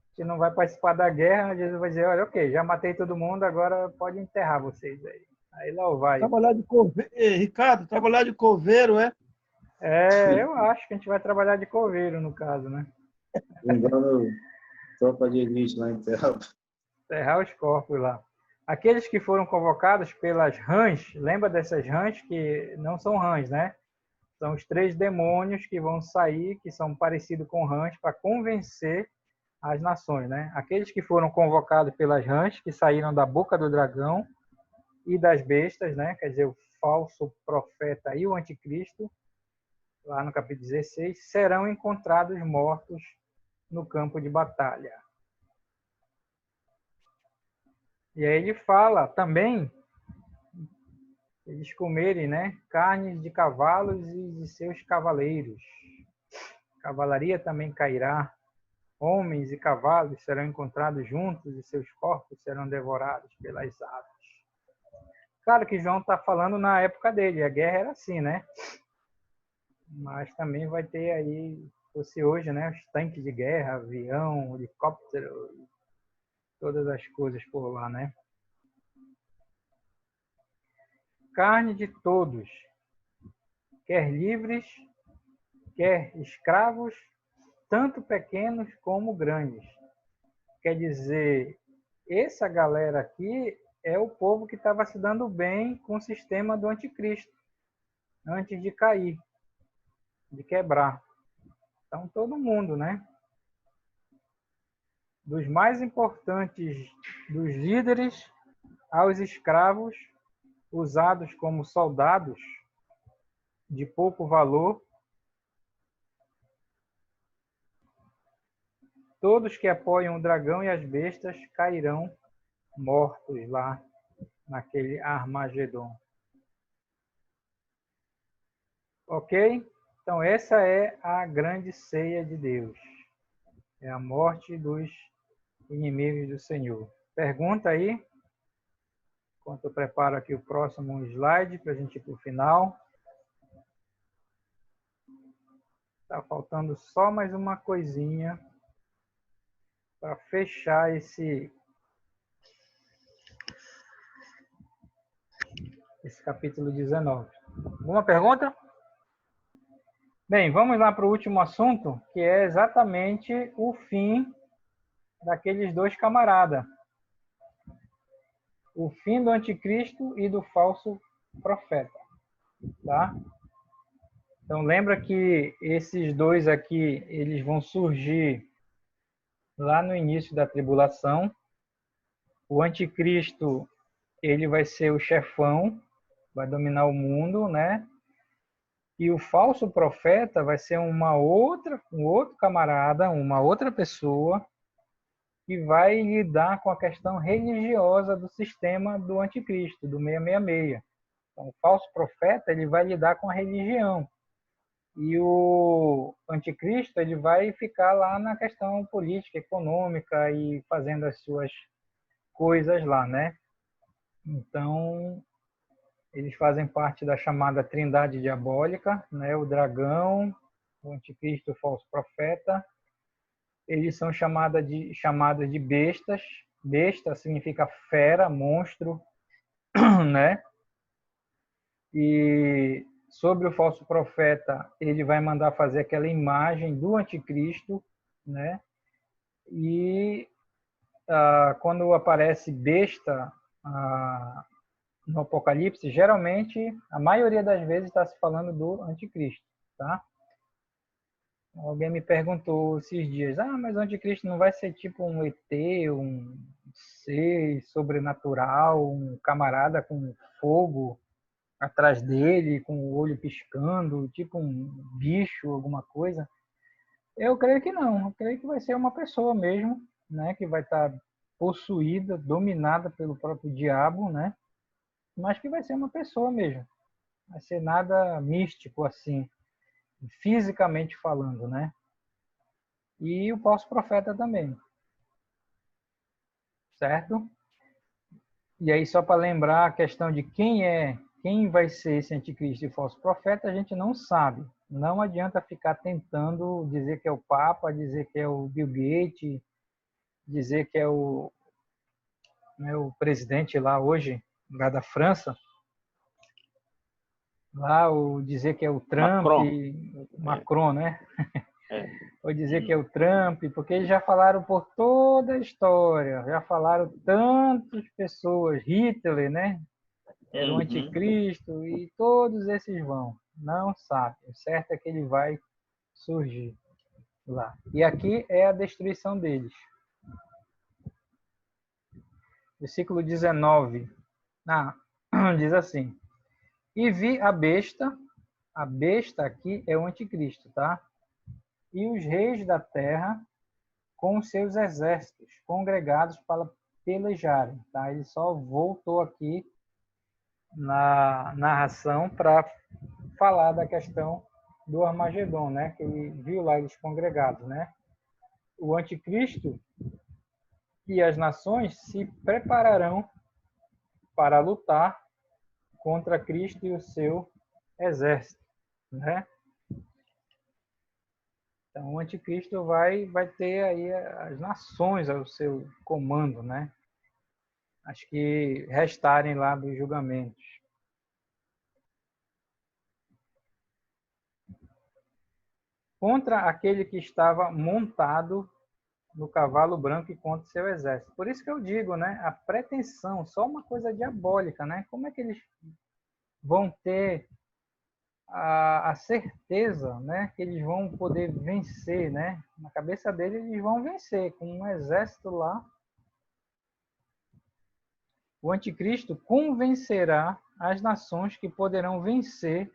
Speaker 1: gente não vai participar da guerra, Jesus vai dizer, olha, ok, já matei todo mundo, agora pode enterrar vocês aí. Aí lá vai.
Speaker 3: Trabalhar de coveiro, Ricardo, trabalhar de coveiro, é?
Speaker 1: Eu acho que a gente vai trabalhar de coveiro, no caso, né?
Speaker 7: Lembrando tropa de elite lá em Terra.
Speaker 1: Enterrar os corpos lá. Aqueles que foram convocados pelas rãs, lembra dessas rãs que não são rãs, né? São os 3 demônios que vão sair, que são parecidos com rãs, para convencer as nações, né? Aqueles que foram convocados pelas rãs, que saíram da boca do dragão e das bestas, né? Quer dizer, o falso profeta e o anticristo, lá no capítulo 16, serão encontrados mortos no campo de batalha. E aí ele fala também eles comerem, né, carnes de cavalos e de seus cavaleiros. Cavalaria também cairá. Homens e cavalos serão encontrados juntos e seus corpos serão devorados pelas aves. Claro que João está falando na época dele, a guerra era assim, né? Mas também vai ter aí, se fosse hoje, né, os tanques de guerra, avião, helicóptero, todas as coisas por lá, né? Carne de todos, quer livres, quer escravos, tanto pequenos como grandes. Quer dizer, essa galera aqui é o povo que estava se dando bem com o sistema do anticristo, antes de cair, de quebrar. Então, todo mundo, né? Dos mais importantes, dos líderes aos escravos, usados como soldados de pouco valor, todos que apoiam o dragão e as bestas cairão mortos lá naquele Armagedon. Ok? Então essa é a grande ceia de Deus. É a morte dos inimigos do Senhor. Pergunta aí, enquanto eu preparo aqui o próximo slide para a gente ir para o final. Está faltando só mais uma coisinha para fechar esse capítulo 19. Alguma pergunta? Bem, vamos lá para o último assunto, que é exatamente o fim daqueles 2 camaradas. O fim do anticristo e do falso profeta. Tá? Então, lembra que esses 2 aqui, eles vão surgir lá no início da tribulação. O anticristo, ele vai ser o chefão, vai dominar o mundo, né? E o falso profeta vai ser um outro camarada, uma outra pessoa que vai lidar com a questão religiosa do sistema do anticristo, do 666. Então, o falso profeta ele vai lidar com a religião. E o anticristo ele vai ficar lá na questão política, econômica e fazendo as suas coisas lá, né? Então, eles fazem parte da chamada trindade diabólica, né? O dragão, o anticristo, o falso profeta. Eles são chamados de bestas. Besta significa fera, monstro. né? E sobre o falso profeta, ele vai mandar fazer aquela imagem do anticristo, né? E quando aparece besta no Apocalipse, geralmente, a maioria das vezes está se falando do anticristo, tá? Alguém me perguntou esses dias, mas o anticristo não vai ser tipo um ET, um ser sobrenatural, um camarada com fogo atrás dele, com o olho piscando, tipo um bicho, alguma coisa? Eu creio que não. Eu creio que vai ser uma pessoa mesmo, né, que vai estar possuída, dominada pelo próprio diabo, né? Mas que vai ser uma pessoa mesmo. Vai ser nada místico assim, fisicamente falando, né? E o falso profeta também, certo? E aí, só para lembrar a questão de quem vai ser esse anticristo e falso profeta, a gente não sabe. Não adianta ficar tentando dizer que é o Papa, dizer que é o Bill Gates, dizer que é o presidente lá hoje, lá da França, lá dizer que é o Trump, Macron, né? Ou dizer que é o Trump, porque eles já falaram por toda a história, já falaram tantas pessoas, Hitler, né? Era o anticristo, e todos esses vão. Não sabe. O certo é que ele vai surgir lá. E aqui é a destruição deles. Versículo 19. Diz assim: E vi a besta aqui é o anticristo, tá? E os reis da terra com os seus exércitos congregados para pelejarem, tá? Ele só voltou aqui na narração para falar da questão do Armagedon, né? Que ele viu lá eles congregados, né? O anticristo e as nações se prepararão para lutar contra Cristo e o seu exército, né? Então, o anticristo vai ter aí as nações ao seu comando, né? As que restarem lá dos julgamentos. Contra aquele que estava montado no cavalo branco e contra o seu exército. Por isso que eu digo, né? A pretensão, só uma coisa diabólica, né? Como é que eles vão ter a certeza, né, que eles vão poder vencer, né? Na cabeça deles, eles vão vencer com um exército lá. O anticristo convencerá as nações que poderão vencer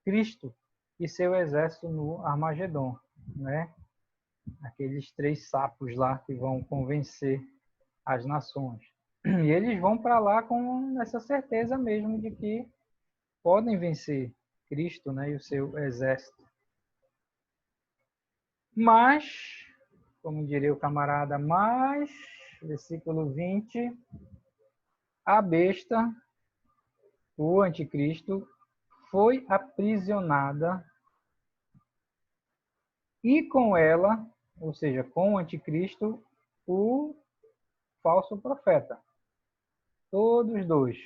Speaker 1: Cristo e seu exército no Armagedon, né? Aqueles 3 sapos lá que vão convencer as nações. E eles vão para lá com essa certeza mesmo de que podem vencer Cristo, né, e o seu exército. Mas, como diria o camarada, versículo 20, a besta, o anticristo, foi aprisionada e com ela, ou seja, com o anticristo, o falso profeta. Todos dois.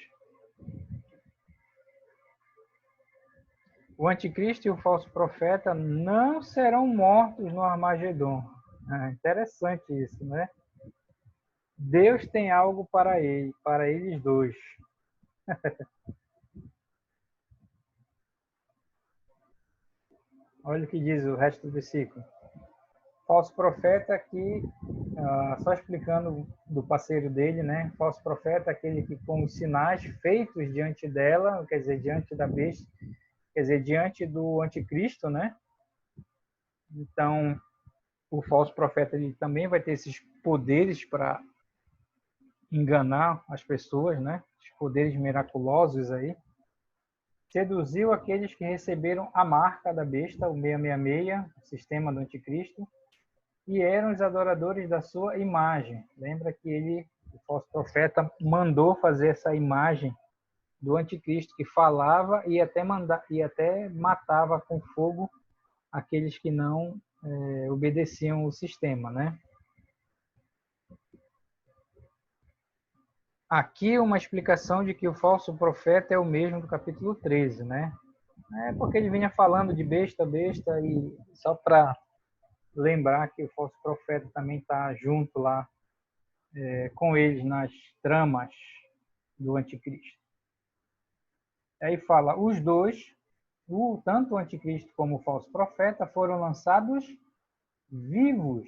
Speaker 1: O anticristo e o falso profeta não serão mortos no Armagedon. Interessante isso, né? Deus tem algo para eles dois. Olha o que diz o resto do versículo. Falso profeta aqui, só explicando do parceiro dele, né? Falso profeta, aquele que com os sinais feitos diante dela, quer dizer, diante da besta, quer dizer, diante do anticristo, né? Então, o falso profeta ele também vai ter esses poderes para enganar as pessoas, né? Os poderes miraculosos aí. Seduziu aqueles que receberam a marca da besta, o 666, o sistema do anticristo, e eram os adoradores da sua imagem. Lembra que o falso profeta, mandou fazer essa imagem do anticristo, que falava e até matava com fogo aqueles que não obedeciam o sistema, né? Aqui uma explicação de que o falso profeta é o mesmo do capítulo 13, né? É porque ele vinha falando de besta, besta, e só para lembrar que o falso profeta também está junto lá com eles nas tramas do anticristo. Aí fala, os dois, tanto o anticristo como o falso profeta, foram lançados vivos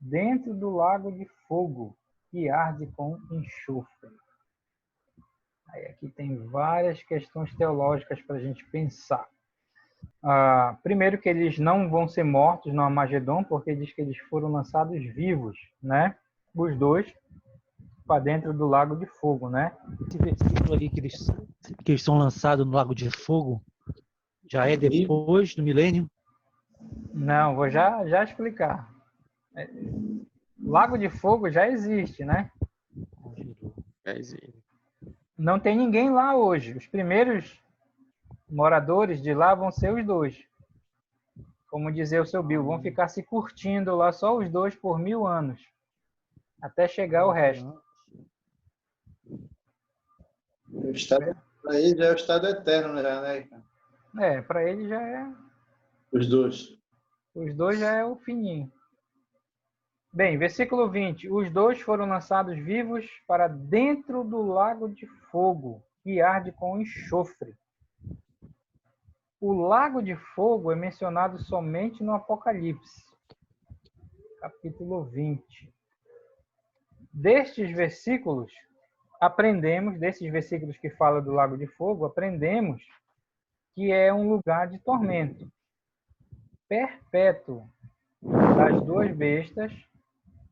Speaker 1: dentro do lago de fogo que arde com enxofre. Aí aqui tem várias questões teológicas para a gente pensar. Primeiro que eles não vão ser mortos no Armagedon, porque diz que eles foram lançados vivos, né? Os dois para dentro do lago de fogo, né?
Speaker 8: Esse versículo ali que eles são lançados no lago de fogo, já é depois do milênio?
Speaker 1: Não, vou já explicar. Lago de fogo já existe, né?
Speaker 9: Já existe.
Speaker 1: Não tem ninguém lá hoje. Os primeiros moradores de lá vão ser os dois. Como dizia o seu Bill, vão ficar se curtindo lá só os dois por 1000 anos. Até chegar o resto.
Speaker 7: Para ele já é o estado eterno, já, né?
Speaker 1: Para ele já é...
Speaker 7: Os dois.
Speaker 1: Os dois já é o fininho. Bem, versículo 20. Os dois foram lançados vivos para dentro do lago de fogo, que arde com enxofre. O lago de fogo é mencionado somente no Apocalipse, capítulo 20. Desses versículos que falam do lago de fogo, aprendemos que é um lugar de tormento perpétuo das duas bestas,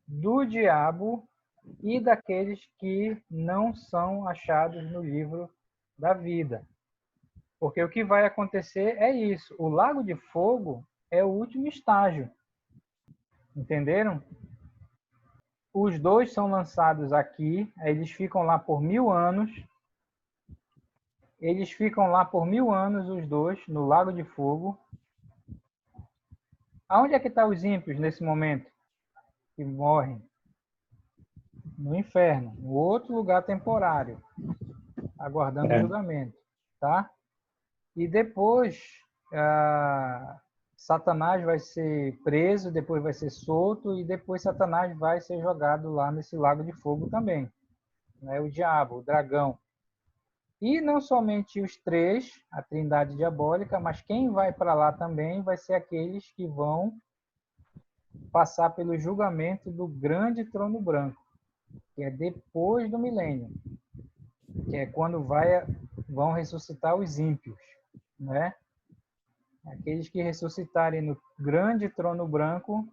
Speaker 1: do diabo e daqueles que não são achados no livro da vida. Porque o que vai acontecer é isso. O lago de fogo é o último estágio. Entenderam? Os dois são lançados aqui, eles ficam lá por 1000 anos. Eles ficam lá por 1000 anos, os dois, no lago de fogo. Aonde é que estão os ímpios nesse momento? Que morrem? No inferno, no outro lugar temporário, aguardando o julgamento, tá? E depois, Satanás vai ser preso, depois vai ser solto, e depois Satanás vai ser jogado lá nesse lago de fogo também, né? O diabo, o dragão. E não somente os três, a trindade diabólica, mas quem vai para lá também vai ser aqueles que vão passar pelo julgamento do grande trono branco, que é depois do milênio, que é quando vão ressuscitar os ímpios, né? Aqueles que ressuscitarem no grande trono branco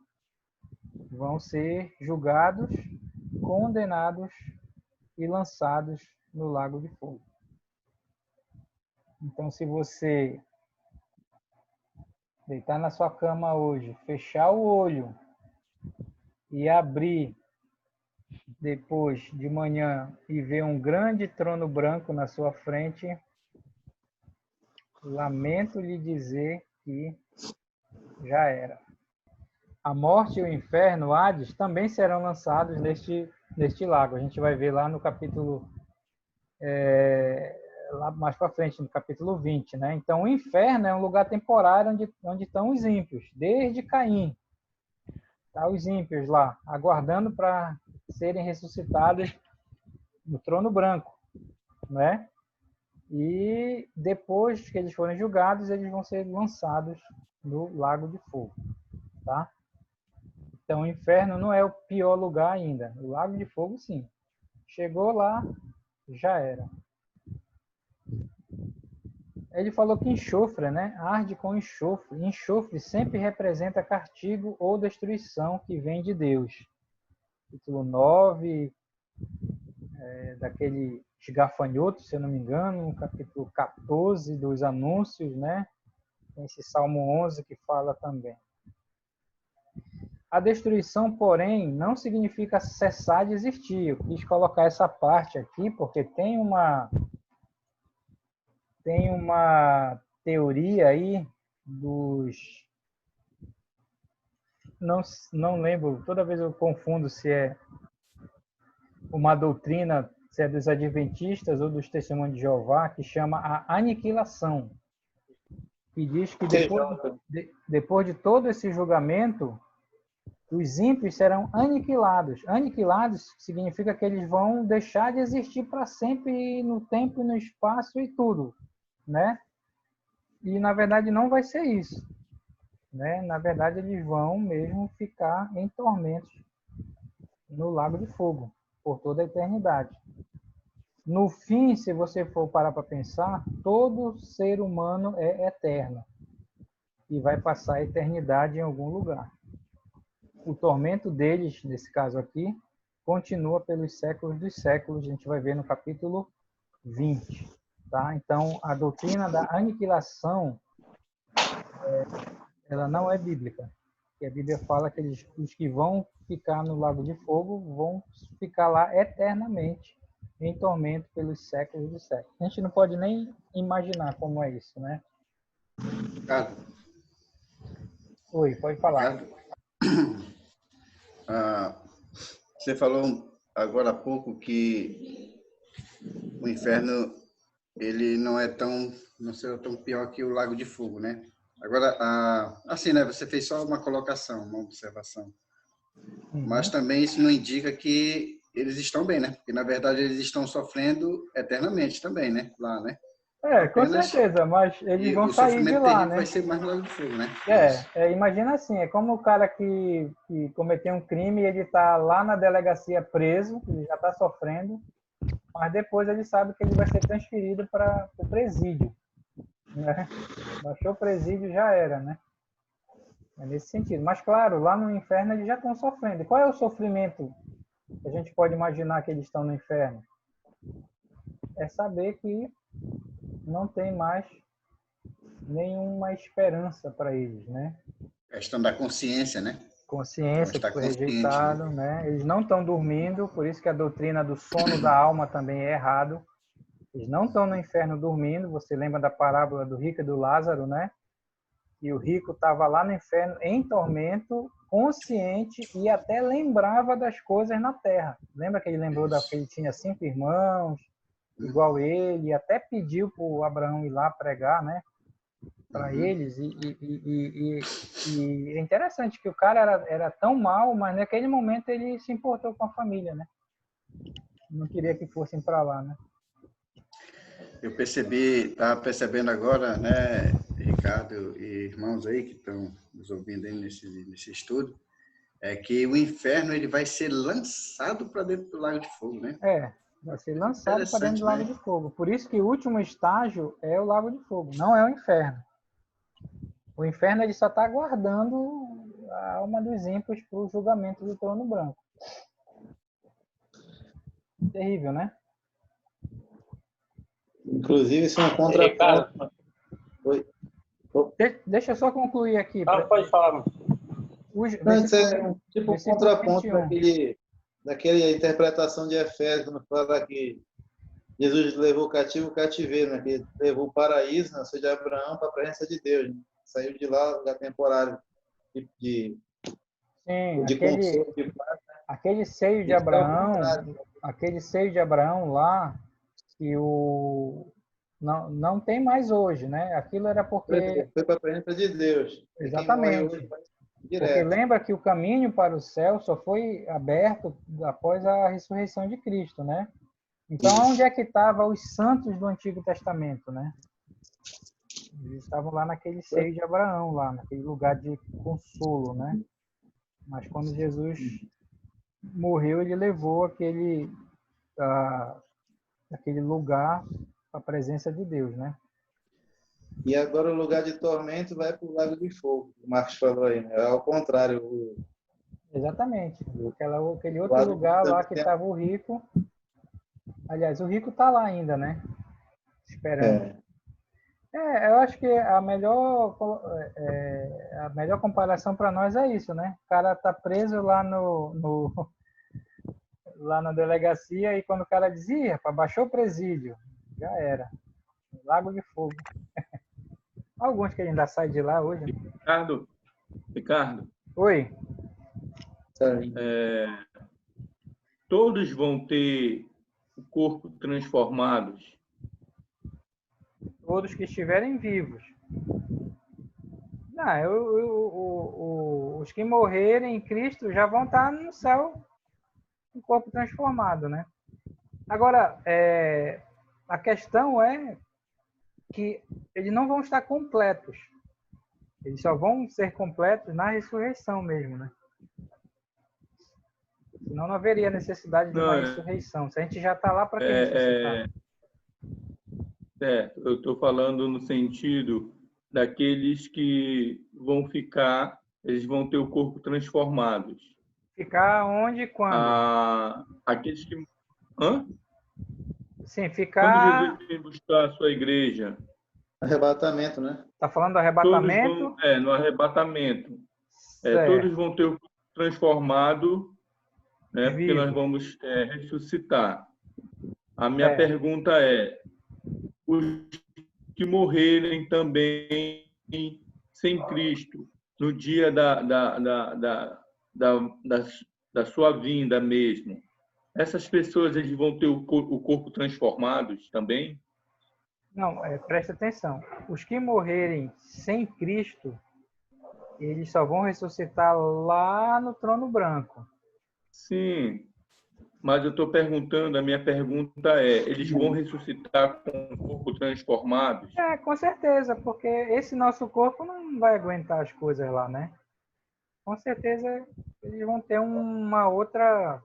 Speaker 1: vão ser julgados, condenados e lançados no lago de fogo. Então, se você deitar na sua cama hoje, fechar o olho e abrir depois de manhã e ver um grande trono branco na sua frente, lamento lhe dizer que já era. A morte e o inferno, Hades, também serão lançados neste lago. A gente vai ver lá no capítulo, lá mais para frente, no capítulo 20, né? Então, o inferno é um lugar temporário onde estão os ímpios, desde Caim. Tá os ímpios lá, aguardando para serem ressuscitados no trono branco, né? E depois que eles forem julgados, eles vão ser lançados no lago de fogo, tá? Então, o inferno não é o pior lugar ainda. O lago de fogo, sim. Chegou lá, já era. Ele falou que enxofre, né? Arde com enxofre. Enxofre sempre representa castigo ou destruição que vem de Deus. Capítulo 9, daquele gafanhoto, se eu não me engano, capítulo 14 dos anúncios, né? Tem esse Salmo 11 que fala também. A destruição, porém, não significa cessar de existir. Eu quis colocar essa parte aqui porque tem uma teoria aí dos... Não lembro, toda vez eu confundo se é uma doutrina, se é dos adventistas ou dos testemunhos de Jeová, que chama a aniquilação, que diz que depois de todo esse julgamento, os ímpios serão aniquilados. Aniquilados significa que eles vão deixar de existir para sempre no tempo e no espaço e tudo, né? E, na verdade, não vai ser isso, né? Na verdade, eles vão mesmo ficar em tormentos no lago de fogo por toda a eternidade. No fim, se você for parar para pensar, todo ser humano é eterno e vai passar a eternidade em algum lugar. O tormento deles, nesse caso aqui, continua pelos séculos dos séculos. A gente vai ver no capítulo 20. Tá? Então, a doutrina da aniquilação, ela não é bíblica. E a Bíblia fala que os que vão ficar no lago de fogo vão ficar lá eternamente, em tormento pelos séculos dos séculos. A gente não pode nem imaginar como é isso, né?
Speaker 4: Ricardo.
Speaker 1: Oi, pode falar.
Speaker 4: Ricardo, você falou agora há pouco que o inferno ele não será tão pior que o lago de fogo, né? Agora, assim, né? Você fez só uma colocação, uma observação. Mas também isso não indica que eles estão bem, né? Porque, na verdade, eles estão sofrendo eternamente também, né? Lá, né?
Speaker 1: Com certeza, mas eles vão sair de lá, né?
Speaker 4: Vai ser mais no lago de fogo, né?
Speaker 1: Imagina assim, é como o cara que cometeu um crime e ele está lá na delegacia preso, ele já está sofrendo, mas depois ele sabe que ele vai ser transferido para o presídio, né? Baixou o presídio, já era, né? É nesse sentido. Mas, claro, lá no inferno eles já estão sofrendo. Qual é o sofrimento que a gente pode imaginar que eles estão no inferno? É saber que não tem mais nenhuma esperança para eles, né?
Speaker 4: Questão da consciência, né?
Speaker 1: Consciência que foi rejeitado, né? Eles não estão dormindo, por isso que a doutrina do sono da alma também é errado. Eles não estão no inferno dormindo. Você lembra da parábola do rico e do Lázaro, né? E o rico estava lá no inferno em tormento, consciente e até lembrava das coisas na terra. Lembra que ele lembrou que ele tinha 5 irmãos, igual ele, e até pediu para o Abraão ir lá pregar, né? Para eles. E é interessante que o cara era tão mal, mas naquele momento ele se importou com a família, né? Não queria que fossem para lá, né?
Speaker 4: Eu estava percebendo agora, né, Ricardo e irmãos aí que estão nos ouvindo aí nesse estudo, é que o inferno ele vai ser lançado para dentro do lago de fogo, né?
Speaker 1: Vai ser lançado para dentro do lago de fogo. Por isso que o último estágio é o lago de fogo, não é o inferno. O inferno ele só está aguardando a alma dos ímpios para o julgamento do trono branco. Terrível, né?
Speaker 7: Inclusive, isso é um contraponto.
Speaker 1: Deixa eu só concluir aqui.
Speaker 6: Pode falar.
Speaker 7: Antes é um contraponto daquela interpretação de Efésios, quando fala que Jesus levou cativo o cativeiro, né? Que levou o paraíso, né? Ou seja, Abraão para a presença de Deus. Né? Saiu de lá, lugar temporário de consolo, de paz. Né?
Speaker 1: Aquele seio de Abraão lá, que não tem mais hoje, né? Aquilo era porque...
Speaker 7: Foi para a presença de Deus.
Speaker 1: Exatamente. Porque lembra que o caminho para o céu só foi aberto após a ressurreição de Cristo, né? Então, onde é que estavam os santos do Antigo Testamento, né? Eles estavam lá naquele seio de Abraão, lá naquele lugar de consolo, né? Mas quando Jesus morreu, ele levou aquele lugar para a presença de Deus, né?
Speaker 7: E agora o lugar de tormento vai para o lago de fogo, o Marcos falou aí, né? É ao contrário.
Speaker 1: Exatamente. Aquele outro lugar lá que estava o rico. Aliás, o rico está lá ainda, né? Esperando. Eu acho que a melhor comparação para nós é isso, né? O cara está preso lá lá na delegacia e quando o cara dizia, baixou o presídio, já era. Lago de fogo. Alguns que ainda saem de lá hoje.
Speaker 10: Ricardo.
Speaker 1: Oi.
Speaker 10: todos vão ter o corpo transformados?
Speaker 1: Todos que estiverem vivos. Não, os que morrerem em Cristo já vão estar no céu, com o corpo transformado, né? Agora, a questão é que eles não vão estar completos. Eles só vão ser completos na ressurreição mesmo, né? Senão não haveria necessidade de uma ressurreição. Se a gente já está lá, para que ressuscitar?
Speaker 10: Eu estou falando no sentido daqueles que vão ficar, eles vão ter o corpo transformados.
Speaker 1: Ficar onde e quando?
Speaker 10: Aqueles que...
Speaker 1: Sim, ficar...
Speaker 10: Quando Jesus vem buscar a sua igreja.
Speaker 7: Arrebatamento, né?
Speaker 1: Está falando do arrebatamento?
Speaker 10: No arrebatamento. Todos vão ter o corpo transformado, né? Porque nós vamos ressuscitar. A minha pergunta é, os que morrerem também sem Cristo, no dia da sua vinda mesmo, essas pessoas eles vão ter o corpo transformados também?
Speaker 1: Não, presta atenção. Os que morrerem sem Cristo, eles só vão ressuscitar lá no trono branco.
Speaker 10: Sim, mas eu estou perguntando, a minha pergunta é, eles vão ressuscitar com o corpo transformados?
Speaker 1: Com certeza, porque esse nosso corpo não vai aguentar as coisas lá, né? Com certeza eles vão ter uma outra...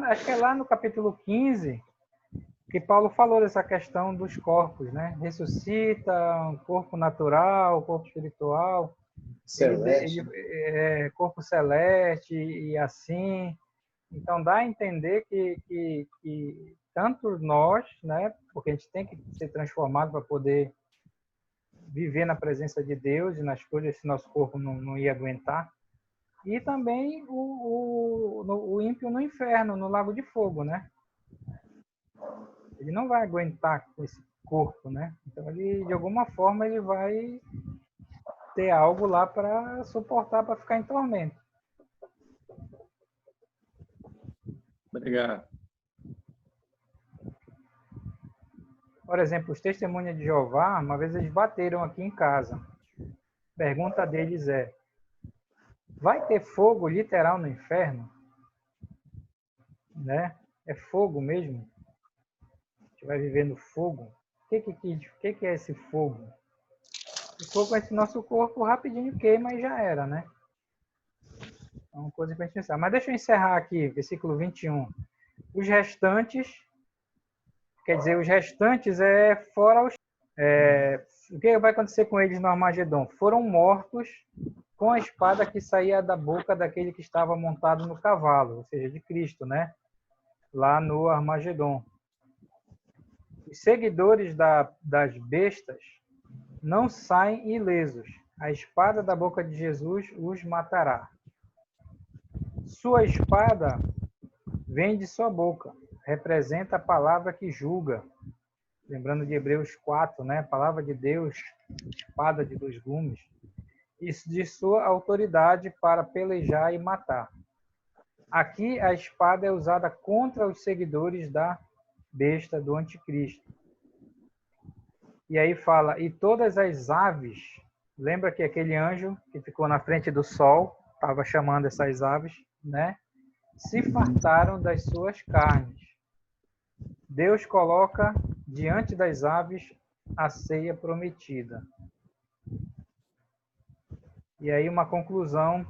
Speaker 1: acho que é lá no capítulo 15 que Paulo falou dessa questão dos corpos, né? Ressuscita um corpo natural, corpo espiritual,
Speaker 7: celeste.
Speaker 1: Corpo celeste e assim. Então dá a entender que tanto nós, né? Porque a gente tem que ser transformado para poder viver na presença de Deus e nas coisas que nosso corpo não ia aguentar. E também o ímpio no inferno, no lago de fogo, né? Ele não vai aguentar com esse corpo, né? Então, ele, de alguma forma, ele vai ter algo lá para suportar, para ficar em tormento.
Speaker 10: Obrigado.
Speaker 1: Por exemplo, os testemunhas de Jeová, uma vez eles bateram aqui em casa. A pergunta deles é, vai ter fogo literal no inferno? Né? É fogo mesmo? A gente vai viver no fogo? O que é esse fogo? O fogo é esse nosso corpo, rapidinho queima e já era, né? É uma coisa para a gente pensar. Mas deixa eu encerrar aqui, versículo 21. Os restantes, quer dizer, os restantes fora os... o que vai acontecer com eles no Armagedon? Foram mortos com a espada que saía da boca daquele que estava montado no cavalo, ou seja, de Cristo, né? Lá no Armagedon. Os seguidores das bestas não saem ilesos. A espada da boca de Jesus os matará. Sua espada vem de sua boca. Representa a palavra que julga. Lembrando de Hebreus 4, né? A palavra de Deus, espada de dois gumes. Isso de sua autoridade para pelejar e matar. Aqui a espada é usada contra os seguidores da besta do anticristo. E aí fala, e todas as aves, lembra que aquele anjo que ficou na frente do sol, estava chamando essas aves, né? Se fartaram das suas carnes. Deus coloca diante das aves a ceia prometida. E aí uma conclusão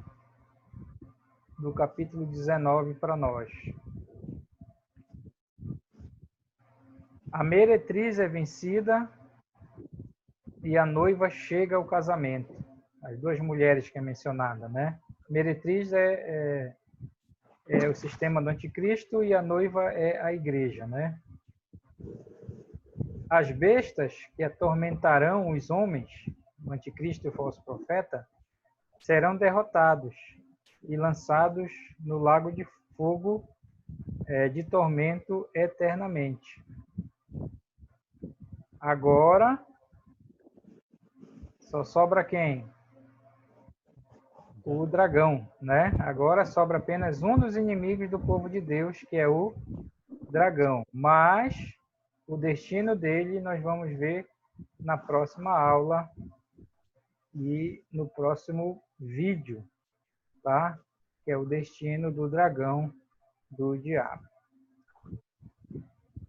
Speaker 1: do capítulo 19 para nós. A meretriz é vencida e a noiva chega ao casamento. As duas mulheres que é mencionada, né? Meretriz é o sistema do anticristo e a noiva é a igreja, né? As bestas que atormentarão os homens, o anticristo e o falso profeta, serão derrotados e lançados no lago de fogo de tormento eternamente. Agora, só sobra quem? o dragão, né? Agora sobra apenas um dos inimigos do povo de Deus, que é o dragão. Mas o destino dele nós vamos ver na próxima aula e no próximo vídeo, tá? Que é o destino do dragão do diabo.